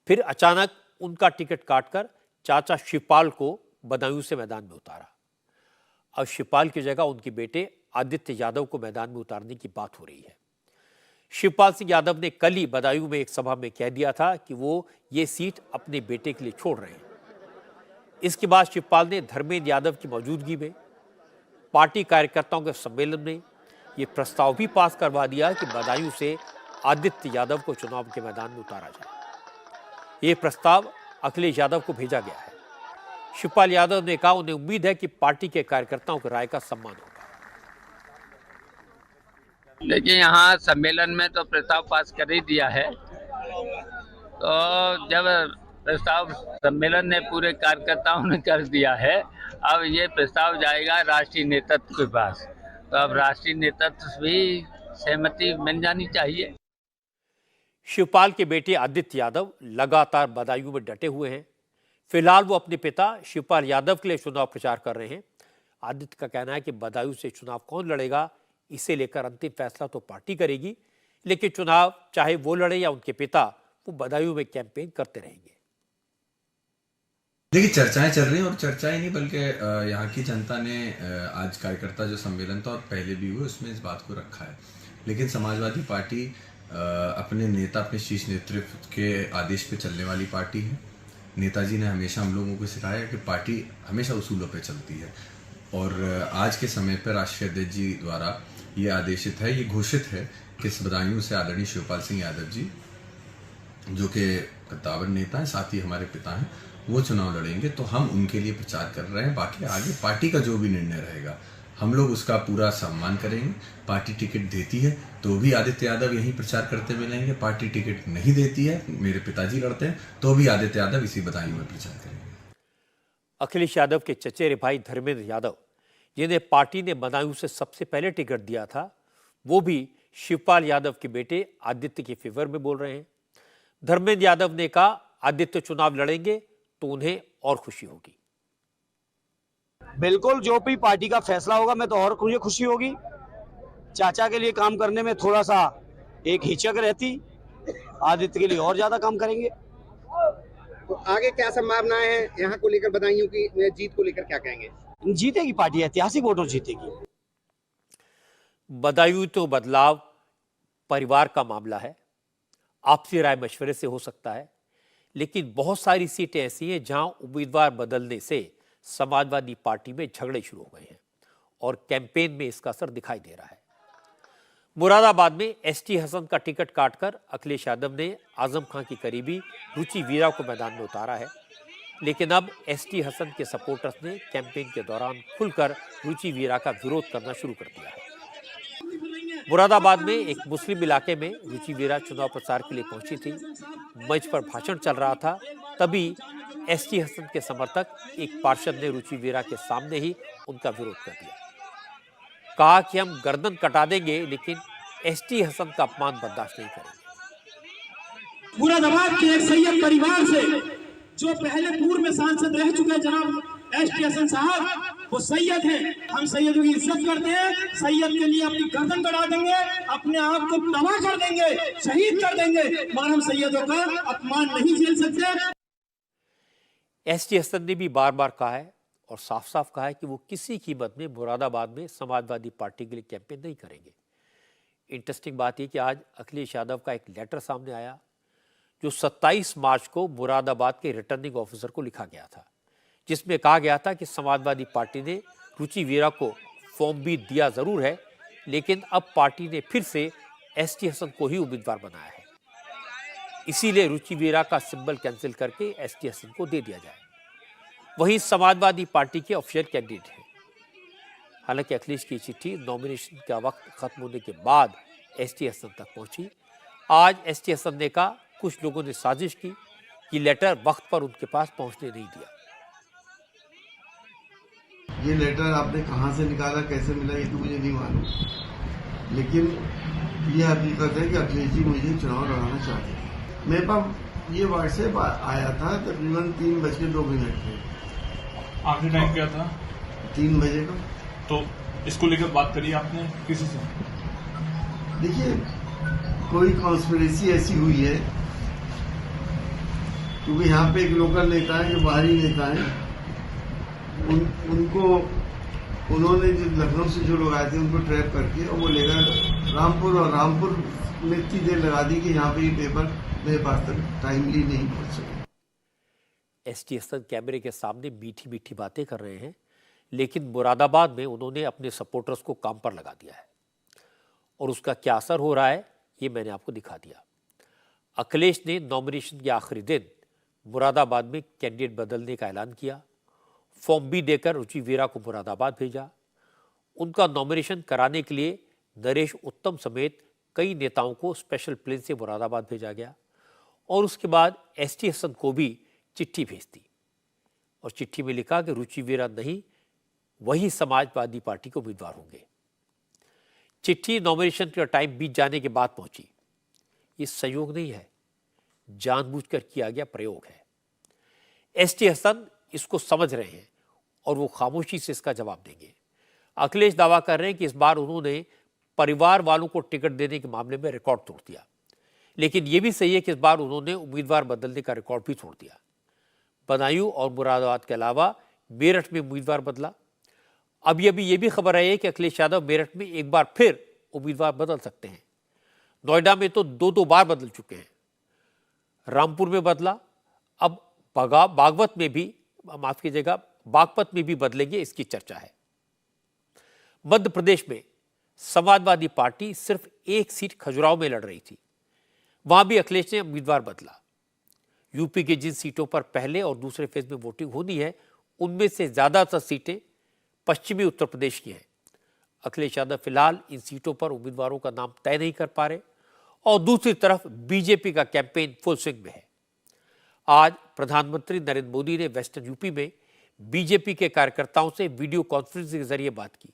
फिर अचानक उनका टिकट काटकर चाचा शिवपाल को बदायूं से मैदान में उतारा। अब शिवपाल की जगह उनके बेटे आदित्य यादव को मैदान में उतारने की बात हो रही है। शिवपाल सिंह यादव ने कल ही बदायूं में एक सभा में कह दिया था कि वो ये सीट अपने बेटे के लिए छोड़ रहे हैं। इसके बाद शिवपाल ने धर्मेंद्र यादव की मौजूदगी में पार्टी कार्यकर्ताओं के सम्मेलन में ये प्रस्ताव भी पास करवा दिया कि बदायूं से आदित्य यादव को चुनाव के मैदान में उतारा जाए। ये प्रस्ताव अखिलेश यादव को भेजा गया है। शिवपाल यादव ने कहा उन्हें उम्मीद है कि पार्टी के कार्यकर्ताओं की राय का सम्मान होगा। देखिए, यहाँ सम्मेलन में तो प्रस्ताव पास कर ही दिया है, तो जब प्रस्ताव सम्मेलन ने पूरे कार्यकर्ताओं ने कर दिया है, अब ये प्रस्ताव जाएगा राष्ट्रीय नेतृत्व के पास, तो अब राष्ट्रीय नेतृत्व भी सहमति मिल जानी चाहिए। शिवपाल के बेटे आदित्य यादव लगातार बदायूं में डटे हुए हैं। फिलहाल वो अपने पिता शिवपाल यादव के लिए चुनाव प्रचार कर रहे हैं। आदित्य का कहना है कि बदायूं से चुनाव कौन लड़ेगा, इसे लेकर अंतिम फैसला तो पार्टी करेगी, लेकिन चुनाव चाहे वो लड़े या उनके पिता, वो बदायूं में कैंपेन करते रहेंगे। देखिए, चर्चाएं चल रही हैं, और चर्चाएं नहीं बल्कि यहाँ की जनता ने आज कार्यकर्ता जो सम्मेलन था और पहले भी हुए उसमें इस बात को रखा है। लेकिन समाजवादी पार्टी अपने नेता, अपने शीर्ष नेतृत्व के आदेश पे चलने वाली पार्टी है। नेताजी ने हमेशा हम लोगों को सिखाया कि पार्टी हमेशा उसूलों पे चलती है, और आज के समय पर राष्ट्रीय अध्यक्ष जी द्वारा ये आदेशित है, ये घोषित है कि इस बदायूं से आदरणीय शिवपाल सिंह यादव जी, जो कि कद्दावर नेता हैं, साथ ही हमारे पिता हैं, वो चुनाव लड़ेंगे। तो हम उनके लिए प्रचार कर रहे हैं। बाकी आगे पार्टी का जो भी निर्णय रहेगा हम लोग उसका पूरा सम्मान करेंगे। पार्टी टिकट देती है तो भी आदित्य यादव यहीं प्रचार करते मिलेंगे। पार्टी टिकट नहीं देती है, मेरे पिताजी लड़ते हैं, तो भी आदित्य यादव इसी बदायूं में प्रचार करेंगे। अखिलेश यादव के चचेरे भाई धर्मेंद्र यादव, जिन्हें पार्टी ने बदायूं से सबसे पहले टिकट दिया था, वो भी शिवपाल यादव के बेटे आदित्य के फेवर में बोल रहे हैं। धर्मेंद्र यादव ने कहा आदित्य चुनाव लड़ेंगे तो उन्हें और खुशी होगी। बिल्कुल, जो भी पार्टी का फैसला होगा मैं तो और मुझे खुशी होगी। चाचा के लिए काम करने में थोड़ा सा एक हिचक रहती, आदित्य के लिए और ज्यादा काम करेंगे। तो आगे क्या संभावनाएं हैं यहाँ को लेकर, बदायूं की जीत को लेकर क्या कहेंगे? जीतेगी पार्टी, ऐतिहासिक वोटों जीतेगी। बदायूं तो बदलाव परिवार का मामला है, आपसी राय मशवरे से हो सकता है, लेकिन बहुत सारी सीटें ऐसी हैं जहां उम्मीदवार बदलने से समाजवादी पार्टी में झगड़े शुरू हो गए हैं और कैंपेन में इसका असर दिखाई दे रहा है। मुरादाबाद में एसटी हसन का टिकट काटकर अखिलेश यादव ने आजम खां की करीबी रुचि वीरा को मैदान में उतारा है, लेकिन अब एसटी हसन के सपोर्टर्स ने कैंपेन के दौरान खुलकर रुचि वीरा का विरोध करना शुरू कर दिया है। मुरादाबाद में एक मुस्लिम इलाके में रुचि वीरा चुनाव प्रचार के लिए पहुंची थी। मंच पर भाषण चल रहा था, तभी एसटी हसन के समर्थक एक पार्षद ने रुचि वीरा के सामने ही उनका विरोध कर दिया। कहा कि हम गर्दन कटा देंगे लेकिन एसटी हसन का अपमान बर्दाश्त नहीं करेंगे। मुरादाबाद के एक सैयद परिवार से जो पहले पूर्व में सांसद रह चुके जनाब एसटी हसन साहब, वो सैयद हैं। हम सैयदों की इज्जत करते हैं। सैयद के लिए अपनी गर्दन कटा देंगे, अपने आप को तबाह कर देंगे, शहीद कर देंगे, मगर हम सैयदों का अपमान नहीं झेल सकते। एसटी हसन ने भी बार बार कहा है और साफ साफ कहा है कि वो किसी कीमत में मुरादाबाद में समाजवादी पार्टी के लिए कैंपेन नहीं करेंगे। इंटरेस्टिंग बात यह कि आज अखिलेश यादव का एक लेटर सामने आया जो 27 मार्च को मुरादाबाद के रिटर्निंग ऑफिसर को लिखा गया था, जिसमें कहा गया था कि समाजवादी पार्टी ने रुचि वीरा को फॉर्म भी दिया जरूर है, लेकिन अब पार्टी ने फिर से एसटी हसन को ही उम्मीदवार बनाया है, इसीलिए रुचि वीरा का सिंबल कैंसिल करके एसटी हसन को दे दिया जाए। वहीं समाजवादी पार्टी के ऑफिशियल कैंडिडेट हैं। हालांकि अखिलेश की चिट्ठी नॉमिनेशन का वक्त खत्म होने के बाद एसटी हसन तक पहुंची। आज एसटी हसन ने कहा कुछ लोगों ने साजिश की कि लेटर वक्त पर उनके पास पहुंचने नहीं दिया। ये लेटर आपने कहां से निकाला, कैसे मिला, ये तो मुझे नहीं मालूम, लेकिन ये हकीकत है कि अखिलेश जी मुझे चुनाव लड़ाना चाहते हैं। मेरे पास ये व्हाट्सएप आया था तकरीबन 3:02 पे। आखिरी टाइम क्या था? 3 बजे का। तो इसको लेकर बात करी आपने किसी से? देखिए, कोई कॉन्स्पिरेसी ऐसी हुई है क्योंकि यहाँ पे एक लोकल नेता है जो बाहरी नेता है, उन्होंने जो लखनऊ से जो लोग आए थे उनको ट्रैप करके और वो लेकर रामपुर, और रामपुर में इतनी देर लगा दी कि यहाँ पे ये पेपर मेरे पास तक टाइमली नहीं पहुंच सके। एसटी हसन कैमरे के सामने मीठी मीठी बातें कर रहे हैं, लेकिन मुरादाबाद में उन्होंने अपने सपोर्टर्स को काम पर लगा दिया है और उसका क्या असर हो रहा है ये मैंने आपको दिखा दिया। अखिलेश ने नॉमिनेशन के आखिरी दिन मुरादाबाद में कैंडिडेट बदलने का ऐलान किया, फॉर्म भी देकर रुचि वीरा को मुरादाबाद भेजा। उनका नॉमिनेशन कराने के लिए नरेश उत्तम समेत कई नेताओं को स्पेशल प्लेन से मुरादाबाद भेजा गया और उसके बाद एसटी हसन को भी चिट्ठी भेज दी और चिट्ठी में लिखा कि रुचि वीरा नहीं, वही समाजवादी पार्टी के उम्मीदवार होंगे। चिट्ठी नॉमिनेशन का टाइम बीत जाने के बाद पहुंची। ये संयोग नहीं है, जानबूझकर किया गया प्रयोग है। एसटी हसन इसको समझ रहे हैं और वो खामोशी से इसका जवाब देंगे। अखिलेश दावा कर रहे हैं कि इस बार उन्होंने परिवार वालों को टिकट देने के मामले में रिकॉर्ड तोड़ दिया, लेकिन यह भी सही है कि इस बार उन्होंने उम्मीदवार बदलने का रिकॉर्ड भी तोड़ दिया। बदायूं और मुरादाबाद के अलावा मेरठ में उम्मीदवार बदला। अभी ये भी खबर आई है कि अखिलेश यादव मेरठ में एक बार फिर उम्मीदवार बदल सकते हैं। नोएडा में तो 2 बार बदल चुके हैं। रामपुर में बदला, अब बागपत में भी, माफ कीजिएगा, बागपत में भी बदलेंगे, इसकी चर्चा है। मध्य प्रदेश में समाजवादी पार्टी सिर्फ एक सीट खजुराहो में लड़ रही थी। वहां भी अखिलेश ने उम्मीदवार बदला। यूपी की जिन सीटों पर पहले और दूसरे फेज में वोटिंग होनी है, उनमें से ज्यादातर सीटें पश्चिमी उत्तर प्रदेश की हैं। अखिलेश यादव फिलहाल इन सीटों पर उम्मीदवारों का नाम तय नहीं कर पा रहे और दूसरी तरफ बीजेपी का कैंपेन फुल स्विंग में है। आज प्रधानमंत्री नरेंद्र मोदी ने वेस्टर्न यूपी में बीजेपी के कार्यकर्ताओं से वीडियो कॉन्फ्रेंसिंग के जरिए बात की।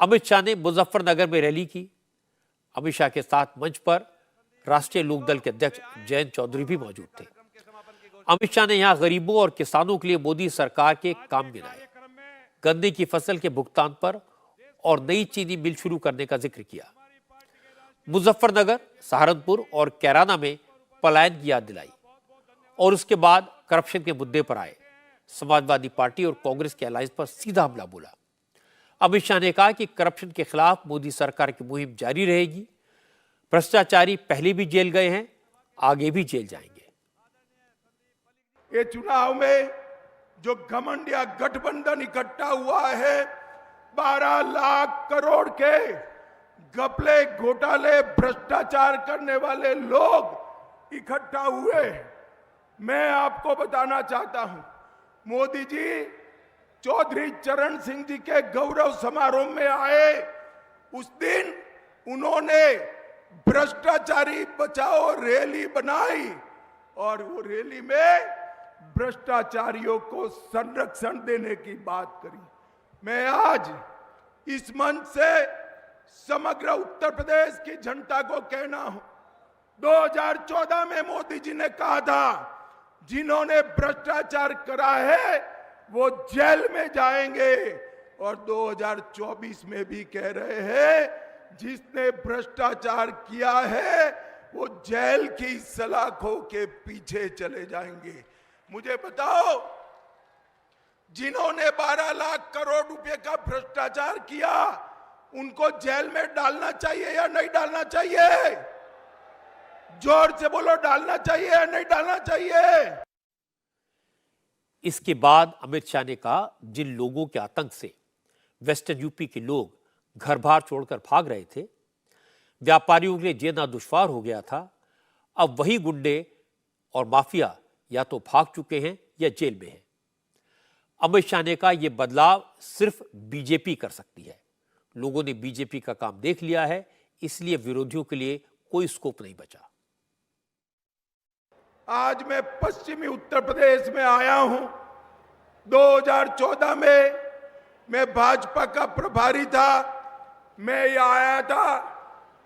अमित शाह ने मुजफ्फरनगर में रैली की। अमित शाह के साथ मंच पर राष्ट्रीय लोकदल के अध्यक्ष जयंत चौधरी भी मौजूद थे। अमित शाह ने यहां गरीबों और किसानों के लिए मोदी सरकार के काम गिनाए, गन्ने की फसल के भुगतान पर और नई चीनी मिल शुरू करने का जिक्र किया। मुजफ्फरनगर, सहारनपुर और कैराना में पलायन की याद दिलाई और उसके बाद करप्शन के मुद्दे पर आए। समाजवादी पार्टी और कांग्रेस के अलायंस पर सीधा हमला बोला। अमित शाह ने कहा कि करप्शन के खिलाफ मोदी सरकार की मुहिम जारी रहेगी। भ्रष्टाचारी पहले भी जेल गए हैं, आगे भी जेल जाएंगे। ये चुनाव में जो घमंडिया गठबंधन इकट्ठा हुआ है, 12 लाख करोड़ के घपले, घोटाले, भ्रष्टाचार करने वाले लोग इकट्ठा हुए। मैं आपको बताना चाहता हूं, मोदी जी चौधरी चरण सिंह जी के गौरव समारोह में आए, उस दिन उन्होंने भ्रष्टाचारी बचाओ रैली बनाई और वो रैली में भ्रष्टाचारियों को संरक्षण देने की बात करी। मैं आज इस मंच से समग्र उत्तर प्रदेश की जनता को कहना हूं, 2014 में मोदी जी ने कहा था, जिन्होंने भ्रष्टाचार करा है वो जेल में जाएंगे, और 2024 में भी कह रहे हैं, जिसने भ्रष्टाचार किया है वो जेल की सलाखों के पीछे चले जाएंगे। मुझे बताओ, जिन्होंने 12 लाख करोड़ रुपए का भ्रष्टाचार किया, उनको जेल में डालना चाहिए या नहीं डालना चाहिए? जोर से बोलो, डालना चाहिए या नहीं डालना चाहिए? इसके बाद अमित शाह ने कहा, जिन लोगों के आतंक से वेस्टर्न यूपी के लोग घर बार छोड़कर भाग रहे थे, व्यापारियों के लिए जीना दुश्वार हो गया था, अब वही गुंडे और माफिया या तो भाग चुके हैं या जेल में हैं। अमित शाह ने कहा, यह बदलाव सिर्फ बीजेपी कर सकती है। लोगों ने बीजेपी का काम देख लिया है, इसलिए विरोधियों के लिए कोई स्कोप नहीं बचा। आज मैं पश्चिमी उत्तर प्रदेश में आया हूं। 2014 में मैं भाजपा का प्रभारी था। मैं यहाँ आया था,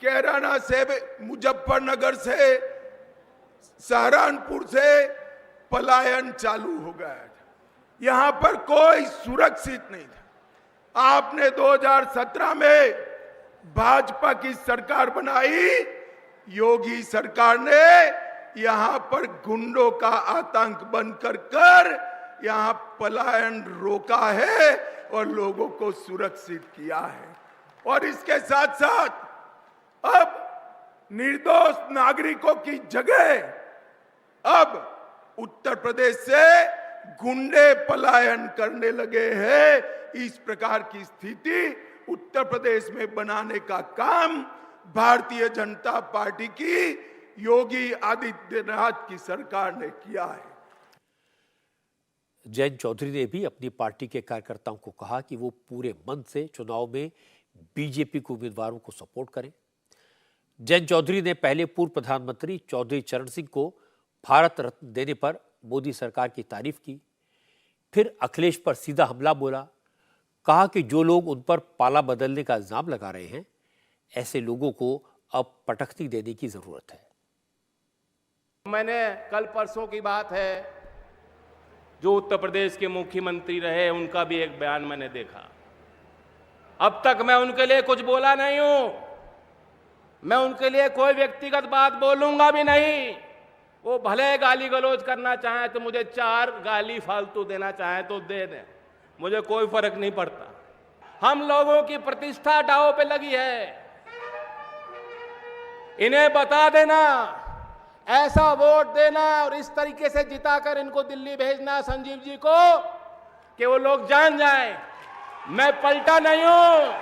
कैराना से, मुजफ्फरनगर से, सहारनपुर से पलायन चालू हो गया था। यहां पर कोई सुरक्षित नहीं था। आपने 2017 में भाजपा की सरकार बनाई, योगी सरकार ने यहां पर गुंडों का आतंक बनकर यहां पलायन रोका है और लोगों को सुरक्षित किया है। और इसके साथ साथ अब निर्दोष नागरिकों की जगह अब उत्तर प्रदेश से गुंडे पलायन करने लगे हैं। इस प्रकार की स्थिति उत्तर प्रदेश में बनाने का काम भारतीय जनता पार्टी की योगी आदित्यनाथ की सरकार ने किया है। जयंत चौधरी ने भी अपनी पार्टी के कार्यकर्ताओं को कहा कि वो पूरे मन से चुनाव में बीजेपी के उम्मीदवारों को सपोर्ट करें। जयंत चौधरी ने पहले पूर्व प्रधानमंत्री चौधरी चरण सिंह को भारत रत्न देने पर मोदी सरकार की तारीफ की। फिर अखिलेश पर सीधा हमला बोला। कहा कि जो लोग उन पर पाला बदलने का इल्जाम लगा रहे हैं, ऐसे लोगों को अब पटखनी देने की जरूरत है। मैंने कल परसों की बात है, जो उत्तर प्रदेश के मुख्यमंत्री रहे उनका भी एक बयान मैंने देखा। अब तक मैं उनके लिए कुछ बोला नहीं हूं, मैं उनके लिए कोई व्यक्तिगत बात बोलूंगा भी नहीं। वो भले गाली गलौज करना चाहें तो मुझे 4 गाली फालतू देना चाहें तो दे दें, मुझे कोई फर्क नहीं पड़ता। हम लोगों की प्रतिष्ठा दांव पे लगी है। इन्हें बता देना, ऐसा वोट देना और इस तरीके से जिताकर इनको दिल्ली भेजना संजीव जी को, कि वो लोग जान जाएं मैं पलटा नहीं हूं।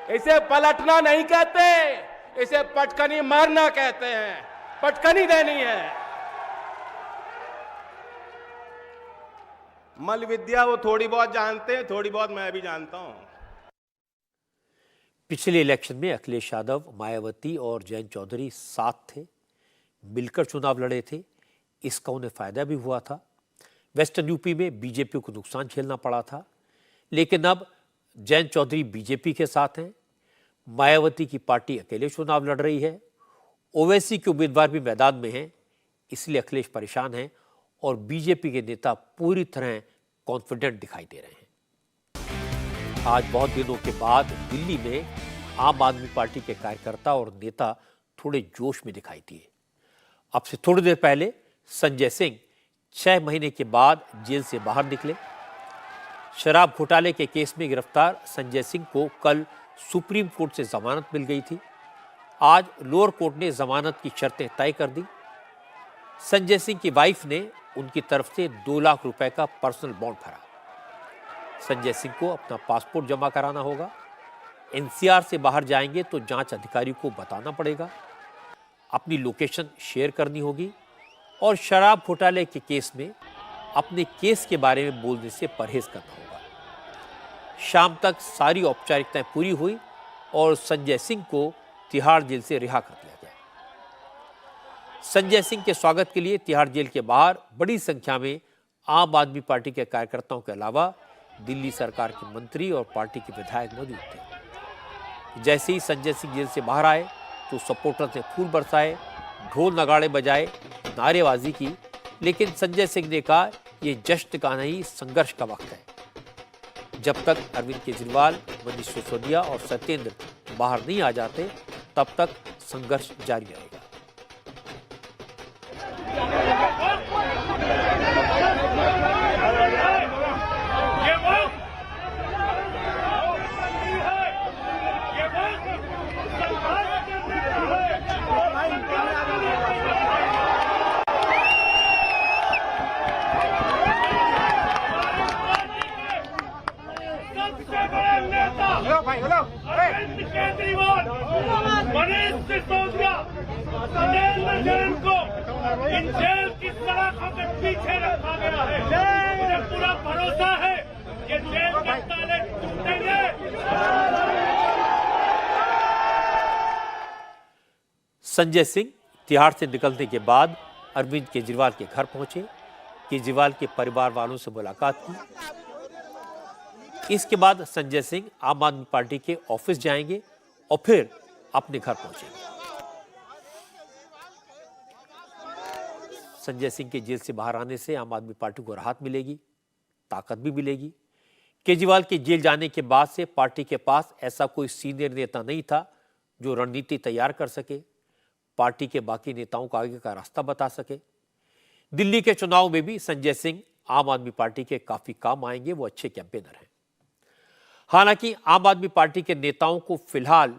इसे पलटना नहीं कहते, इसे पटकनी मारना कहते हैं, पटकनी देनी है। मल विद्या वो थोड़ी बहुत जानते हैं, थोड़ी बहुत मैं भी जानता हूं। पिछले इलेक्शन में अखिलेश यादव, मायावती और जयंत चौधरी साथ थे, मिलकर चुनाव लड़े थे। इसका उन्हें फायदा भी हुआ था। वेस्टर्न यूपी में बीजेपी को नुकसान झेलना पड़ा था, लेकिन अब जयंत चौधरी बीजेपी के साथ हैं, मायावती की पार्टी अकेले चुनाव लड़ रही है, ओवैसी के उम्मीदवार भी मैदान में हैं, इसलिए अखिलेश परेशान हैं और बीजेपी के नेता पूरी तरह कॉन्फिडेंट दिखाई दे रहे हैं। आज बहुत दिनों के बाद दिल्ली में आम आदमी पार्टी के कार्यकर्ता और नेता थोड़े जोश में दिखाई दिए। अब से थोड़ी देर पहले संजय सिंह 6 महीने के बाद जेल से बाहर निकले। शराब घोटाले के केस में गिरफ्तार संजय सिंह को कल सुप्रीम कोर्ट से जमानत मिल गई थी। आज लोअर कोर्ट ने जमानत की शर्तें तय कर दी। संजय सिंह की वाइफ ने उनकी तरफ से 2 लाख रुपए का पर्सनल बॉन्ड भरा। संजय सिंह को अपना पासपोर्ट जमा कराना होगा। एनसीआर से बाहर जाएंगे तो जांच अधिकारी को बताना पड़ेगा, अपनी लोकेशन शेयर करनी होगी और शराब घोटाले के केस में अपने केस के बारे में बोलने से परहेज करना होगा। शाम तक सारी औपचारिकताएं पूरी हुई और संजय सिंह को तिहाड़ जेल से रिहा कर दिया गया। संजय सिंह के स्वागत के लिए तिहाड़ जेल के बाहर बड़ी संख्या में आम आदमी पार्टी के कार्यकर्ताओं के अलावा दिल्ली सरकार के मंत्री और पार्टी के विधायक मौजूद थे। जैसे ही संजय सिंह जेल से बाहर आए तो सपोर्टर्स ने फूल बरसाए, ढोल नगाड़े बजाए, नारेबाजी की, लेकिन संजय सिंह ने कहा यह जश्न का नहीं, संघर्ष का वक्त है। जब तक अरविंद केजरीवाल, मनीष सिसोदिया और सत्येंद्र बाहर नहीं आ जाते, तब तक संघर्ष जारी रहेगा। अरविंद केजरीवाल, मनीष सिसोदिया, सत्येंद्र जैन को इन जेल की सलाखों के पीछे रखा गया है। मुझे पूरा भरोसा है कि जेल के ताले टूटेंगे। संजय सिंह तिहाड़ से निकलने के बाद अरविंद केजरीवाल के घर पहुंचे, केजरीवाल के परिवार वालों से मुलाकात की। इसके बाद संजय सिंह आम आदमी पार्टी के ऑफिस जाएंगे और फिर अपने घर पहुंचेंगे। संजय सिंह के जेल से बाहर आने से आम आदमी पार्टी को राहत मिलेगी, ताकत भी मिलेगी। केजरीवाल के जेल जाने के बाद से पार्टी के पास ऐसा कोई सीनियर नेता नहीं था जो रणनीति तैयार कर सके, पार्टी के बाकी नेताओं को आगे का रास्ता बता सके। दिल्ली के चुनाव में भी संजय सिंह आम आदमी पार्टी के काफी काम आएंगे, वो अच्छे कैंपेनर हैं। हालांकि आम आदमी पार्टी के नेताओं को फिलहाल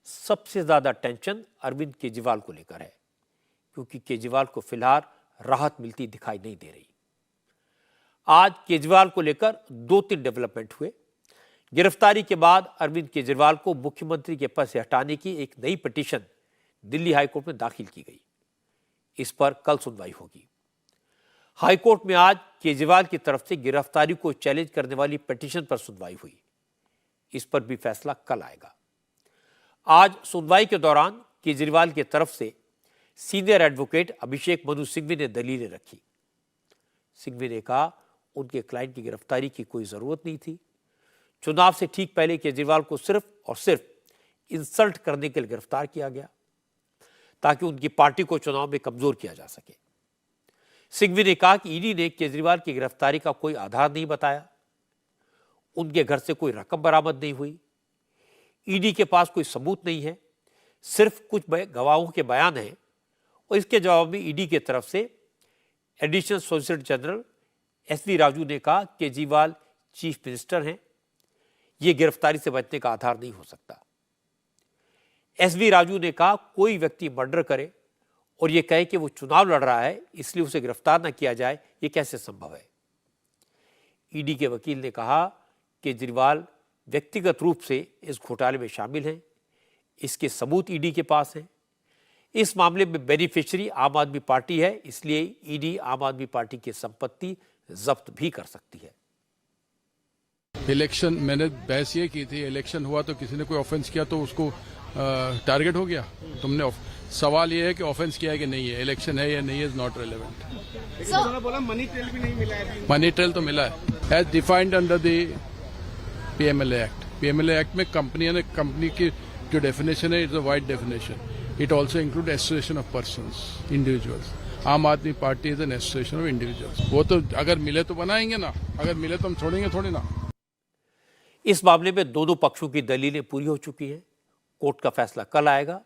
सबसे ज्यादा टेंशन अरविंद केजरीवाल को लेकर है, क्योंकि केजरीवाल को फिलहाल राहत मिलती दिखाई नहीं दे रही। आज केजरीवाल को लेकर 2-3 डेवलपमेंट हुए। गिरफ्तारी के बाद अरविंद केजरीवाल को मुख्यमंत्री के पद से हटाने की एक नई पिटीशन दिल्ली हाईकोर्ट में दाखिल की गई। इस पर कल सुनवाई होगी। हाईकोर्ट में आज केजरीवाल की तरफ से गिरफ्तारी को चैलेंज करने वाली पिटीशन पर सुनवाई हुई। इस पर भी फैसला कल आएगा। आज सुनवाई के दौरान केजरीवाल की तरफ से सीनियर एडवोकेट अभिषेक मनु सिंघवी ने दलीलें रखी। सिंघवी ने कहा उनके क्लाइंट की गिरफ्तारी की कोई जरूरत नहीं थी। चुनाव से ठीक पहले केजरीवाल को सिर्फ और सिर्फ इंसल्ट करने के लिए गिरफ्तार किया गया ताकि उनकी पार्टी को चुनाव में कमजोर किया जा सके। सिंघवी ने कहा कि ईडी ने केजरीवाल की गिरफ्तारी का कोई आधार नहीं बताया, उनके घर से कोई रकम बरामद नहीं हुई, ईडी के पास कोई सबूत नहीं है, सिर्फ कुछ गवाहों के बयान हैं। और इसके जवाब में ईडी की तरफ से additional solicitor general SV Raju ने कहा केजरीवाल चीफ मिनिस्टर हैं, यह गिरफ्तारी से बचने का आधार नहीं हो सकता। एसवी राजू ने कहा कोई व्यक्ति मर्डर करे और यह कहे कि वो चुनाव लड़ रहा है इसलिए उसे गिरफ्तार न किया जाए, यह कैसे संभव है। ईडी के वकील ने कहा केजरीवाल व्यक्तिगत रूप से इस घोटाले में शामिल हैं। इसके सबूत ईडी के पास हैं। इस मामले में बेनिफिशियरी आम आदमी पार्टी है, इसलिए ईडी आम आदमी पार्टी की संपत्ति जब्त भी कर सकती है। इलेक्शन मैंने बहस ये की थी, इलेक्शन हुआ तो किसी ने कोई ऑफेंस किया तो उसको टारगेट हो गया। तुमने सवाल ये है कि ऑफेंस किया है कि नहीं है, इलेक्शन है या नहीं है, इज नॉट रेलेवेंट। उन्होंने बोला मनी ट्रेल भी नहीं मिला है। मनी ट्रेल तो मिला है as defined under the PMLA act. PMLA act में कंपनी की जो डेफिनेशन है it's a wide definition. It also include association of persons, individuals. Aam Aadmi Party is an association of individuals. वो तो अगर मिले तो बनाएंगे ना, अगर मिले तो हम छोड़ेंगे थोड़ी ना। इस मामले में दोनों पक्षों की दलीलें पूरी हो चुकी हैं। कोर्ट का फैसला कल आएगा,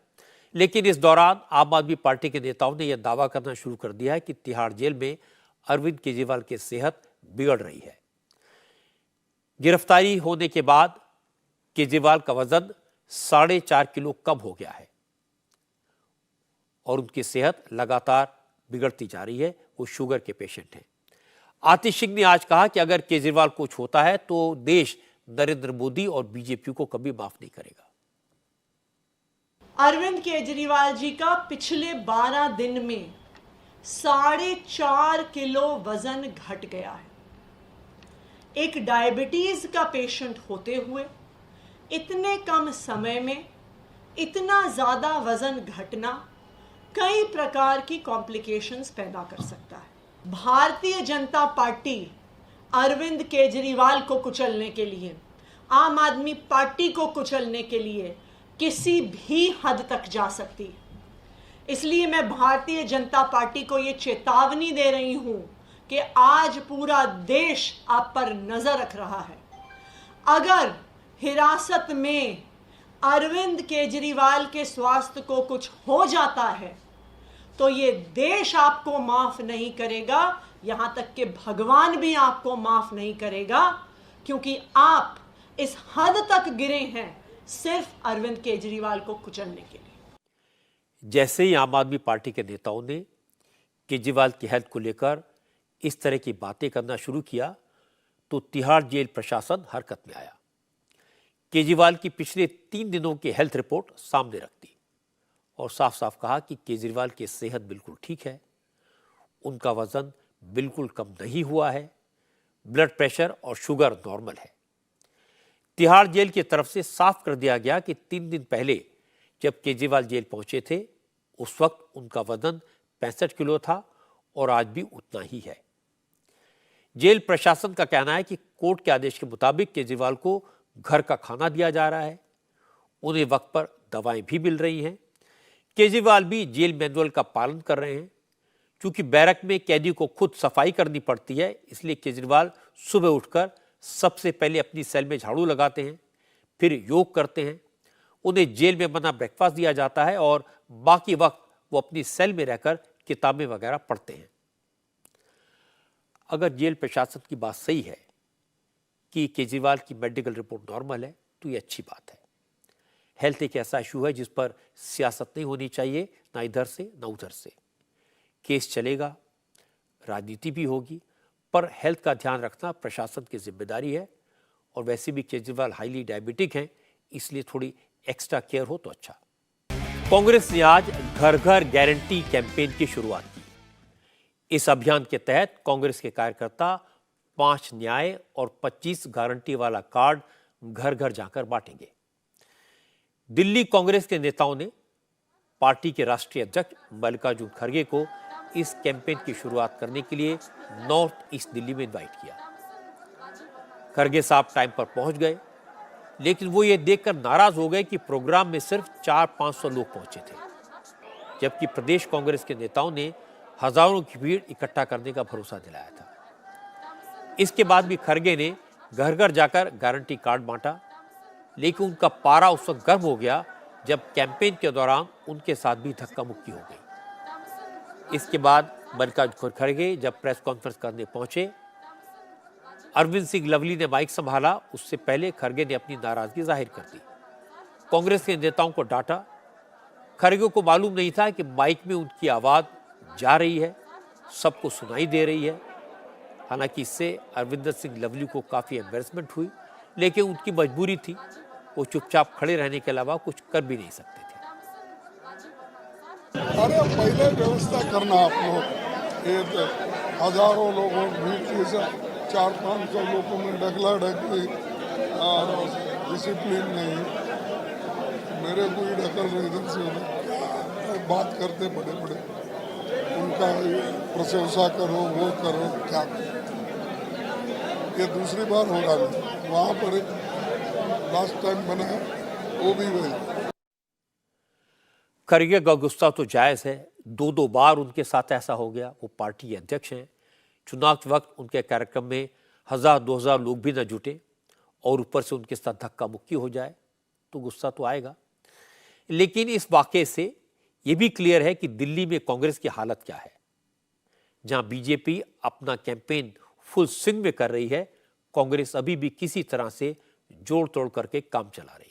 लेकिन इस दौरान आम आदमी पार्टी के नेताओं ने यह दावा करना शुरू कर दिया है कि तिहाड़ जेल में अरविंद केजरीवाल की सेहत बिगड़ रही है। गिरफ्तारी होने के बाद केजरीवाल का वजन 4.5 किलो कम हो गया है और उनकी सेहत लगातार बिगड़ती जा रही है। वो शुगर के पेशेंट हैं। आतिश सिंह ने आज कहा कि अगर केजरीवाल कुछ होता है तो देश नरेंद्र मोदी और बीजेपी को कभी माफ नहीं करेगा। अरविंद केजरीवाल जी का पिछले 12 दिन में 4.5 किलो वजन घट गया है। एक डायबिटीज का पेशेंट होते हुए इतने कम समय में इतना ज्यादा वजन घटना कई प्रकार की कॉम्प्लिकेशंस पैदा कर सकता है। भारतीय जनता पार्टी अरविंद केजरीवाल को कुचलने के लिए, आम आदमी पार्टी को कुचलने के लिए किसी भी हद तक जा सकती है। इसलिए मैं भारतीय जनता पार्टी को ये चेतावनी दे रही हूं कि आज पूरा देश आप पर नजर रख रहा है। अगर हिरासत में अरविंद केजरीवाल के स्वास्थ्य को कुछ हो जाता है तो ये देश आपको माफ नहीं करेगा, यहां तक कि भगवान भी आपको माफ नहीं करेगा, क्योंकि आप इस हद तक गिरे हैं सिर्फ अरविंद केजरीवाल को कुचलने के लिए। जैसे ही आम आदमी पार्टी के नेताओं ने केजरीवाल की हेल्थ को लेकर इस तरह की बातें करना शुरू किया तो तिहाड़ जेल प्रशासन हरकत में आया। केजरीवाल की पिछले 3 दिनों की हेल्थ रिपोर्ट सामने रख दी और साफ साफ कहा कि केजरीवाल की सेहत बिल्कुल ठीक है, उनका वजन बिल्कुल कम नहीं हुआ है, ब्लड प्रेशर और शुगर नॉर्मल है। तिहाड़ जेल की तरफ से साफ कर दिया गया कि 3 दिन पहले जब केजरीवाल जेल पहुंचे थे उस वक्त उनका वजन 65 किलो था और आज भी उतना ही है। जेल प्रशासन का कहना है कि कोर्ट के आदेश के मुताबिक केजरीवाल को घर का खाना दिया जा रहा है, उन्हें वक्त पर दवाएं भी मिल रही हैं। केजरीवाल भी जेल मैनुअल का पालन कर रहे हैं। क्योंकि बैरक में कैदी को खुद सफाई करनी पड़ती है, इसलिए केजरीवाल सुबह उठकर सबसे पहले अपनी सेल में झाड़ू लगाते हैं, फिर योग करते हैं। उन्हें जेल में बना ब्रेकफास्ट दिया जाता है और बाकी वक्त वो अपनी सेल में रहकर किताबें वगैरह पढ़ते हैं। अगर जेल प्रशासन की बात सही है कि केजरीवाल की मेडिकल रिपोर्ट नॉर्मल है तो ये अच्छी बात है। हेल्थ एक ऐसा इशू है जिस पर सियासत नहीं होनी चाहिए, ना इधर से ना उधर से। केस चलेगा, राजनीति भी होगी, पर हेल्थ का ध्यान रखना प्रशासन की जिम्मेदारी है। और वैसे भी केजरीवाल हाईली डायबिटिक हैं, इसलिए थोड़ी एक्स्ट्रा केयर हो तो अच्छा। कांग्रेस ने आज घर घर गारंटी कैंपेन की शुरुआत की। इस अभियान के तहत कांग्रेस के कार्यकर्ता 5 न्याय और 25 गारंटी वाला कार्ड घर घर जाकर बांटेंगे। दिल्ली कांग्रेस के नेताओं ने पार्टी के राष्ट्रीय अध्यक्ष मल्लिकार्जुन खड़गे को इस कैंपेन की शुरुआत करने के लिए नॉर्थ ईस्ट दिल्ली में इनवाइट किया। खड़गे साहब टाइम पर पहुंच गए, लेकिन वो ये देखकर नाराज हो गए कि प्रोग्राम में सिर्फ 400-500 लोग पहुंचे थे, जबकि प्रदेश कांग्रेस के नेताओं ने हजारों की भीड़ इकट्ठा करने का भरोसा दिलाया था। इसके बाद भी खड़गे ने घर घर जाकर गारंटी कार्ड बांटा, लेकिन उनका पारा उस वक्त गर्म हो गया जब कैंपेन के दौरान उनके साथ भी धक्का मुक्की हो गई। इसके बाद मल्लिकार्जुन खड़गे जब प्रेस कॉन्फ्रेंस करने पहुंचे, अरविंद सिंह लवली ने माइक संभाला। उससे पहले खड़गे ने अपनी नाराजगी जाहिर कर दी, कांग्रेस के नेताओं को डांटा। खड़गे को मालूम नहीं था कि माइक में उनकी आवाज जा रही है, सबको सुनाई दे रही है। हालांकि इससे अरविंदर सिंह लवली को काफी एम्बैरेसमेंट हुई, लेकिन उनकी मजबूरी थी, वो चुपचाप खड़े रहने के अलावा कुछ कर भी नहीं सकते थे। अरे पहले व्यवस्था करना आप लोग, हजारों लोगों भीड़ से 400-500 लोगों में ढकला ढकली और डिसिप्लिन नहीं, मेरे को ही ढकल रहे इधर से उधर, बात करते बड़े बड़े, उनका प्रशंसा करो, वो करो, क्या करो। ये दूसरी बार होगा नहीं, वहाँ पर एक लास्ट टाइम बना है वो भी वही। खड़गे का गुस्सा तो जायज़ है, 2 बार उनके साथ ऐसा हो गया। वो पार्टी के अध्यक्ष हैं, चुनाव के वक्त उनके कार्यक्रम में 1000-2000 लोग भी न जुटे और ऊपर से उनके साथ धक्का मुक्की हो जाए तो गुस्सा तो आएगा। लेकिन इस वाक़े से ये भी क्लियर है कि दिल्ली में कांग्रेस की हालत क्या है। जहां बीजेपी अपना कैंपेन फुल स्विंग में कर रही है, कांग्रेस अभी भी किसी तरह से जोड़ तोड़ करके काम चला रही है।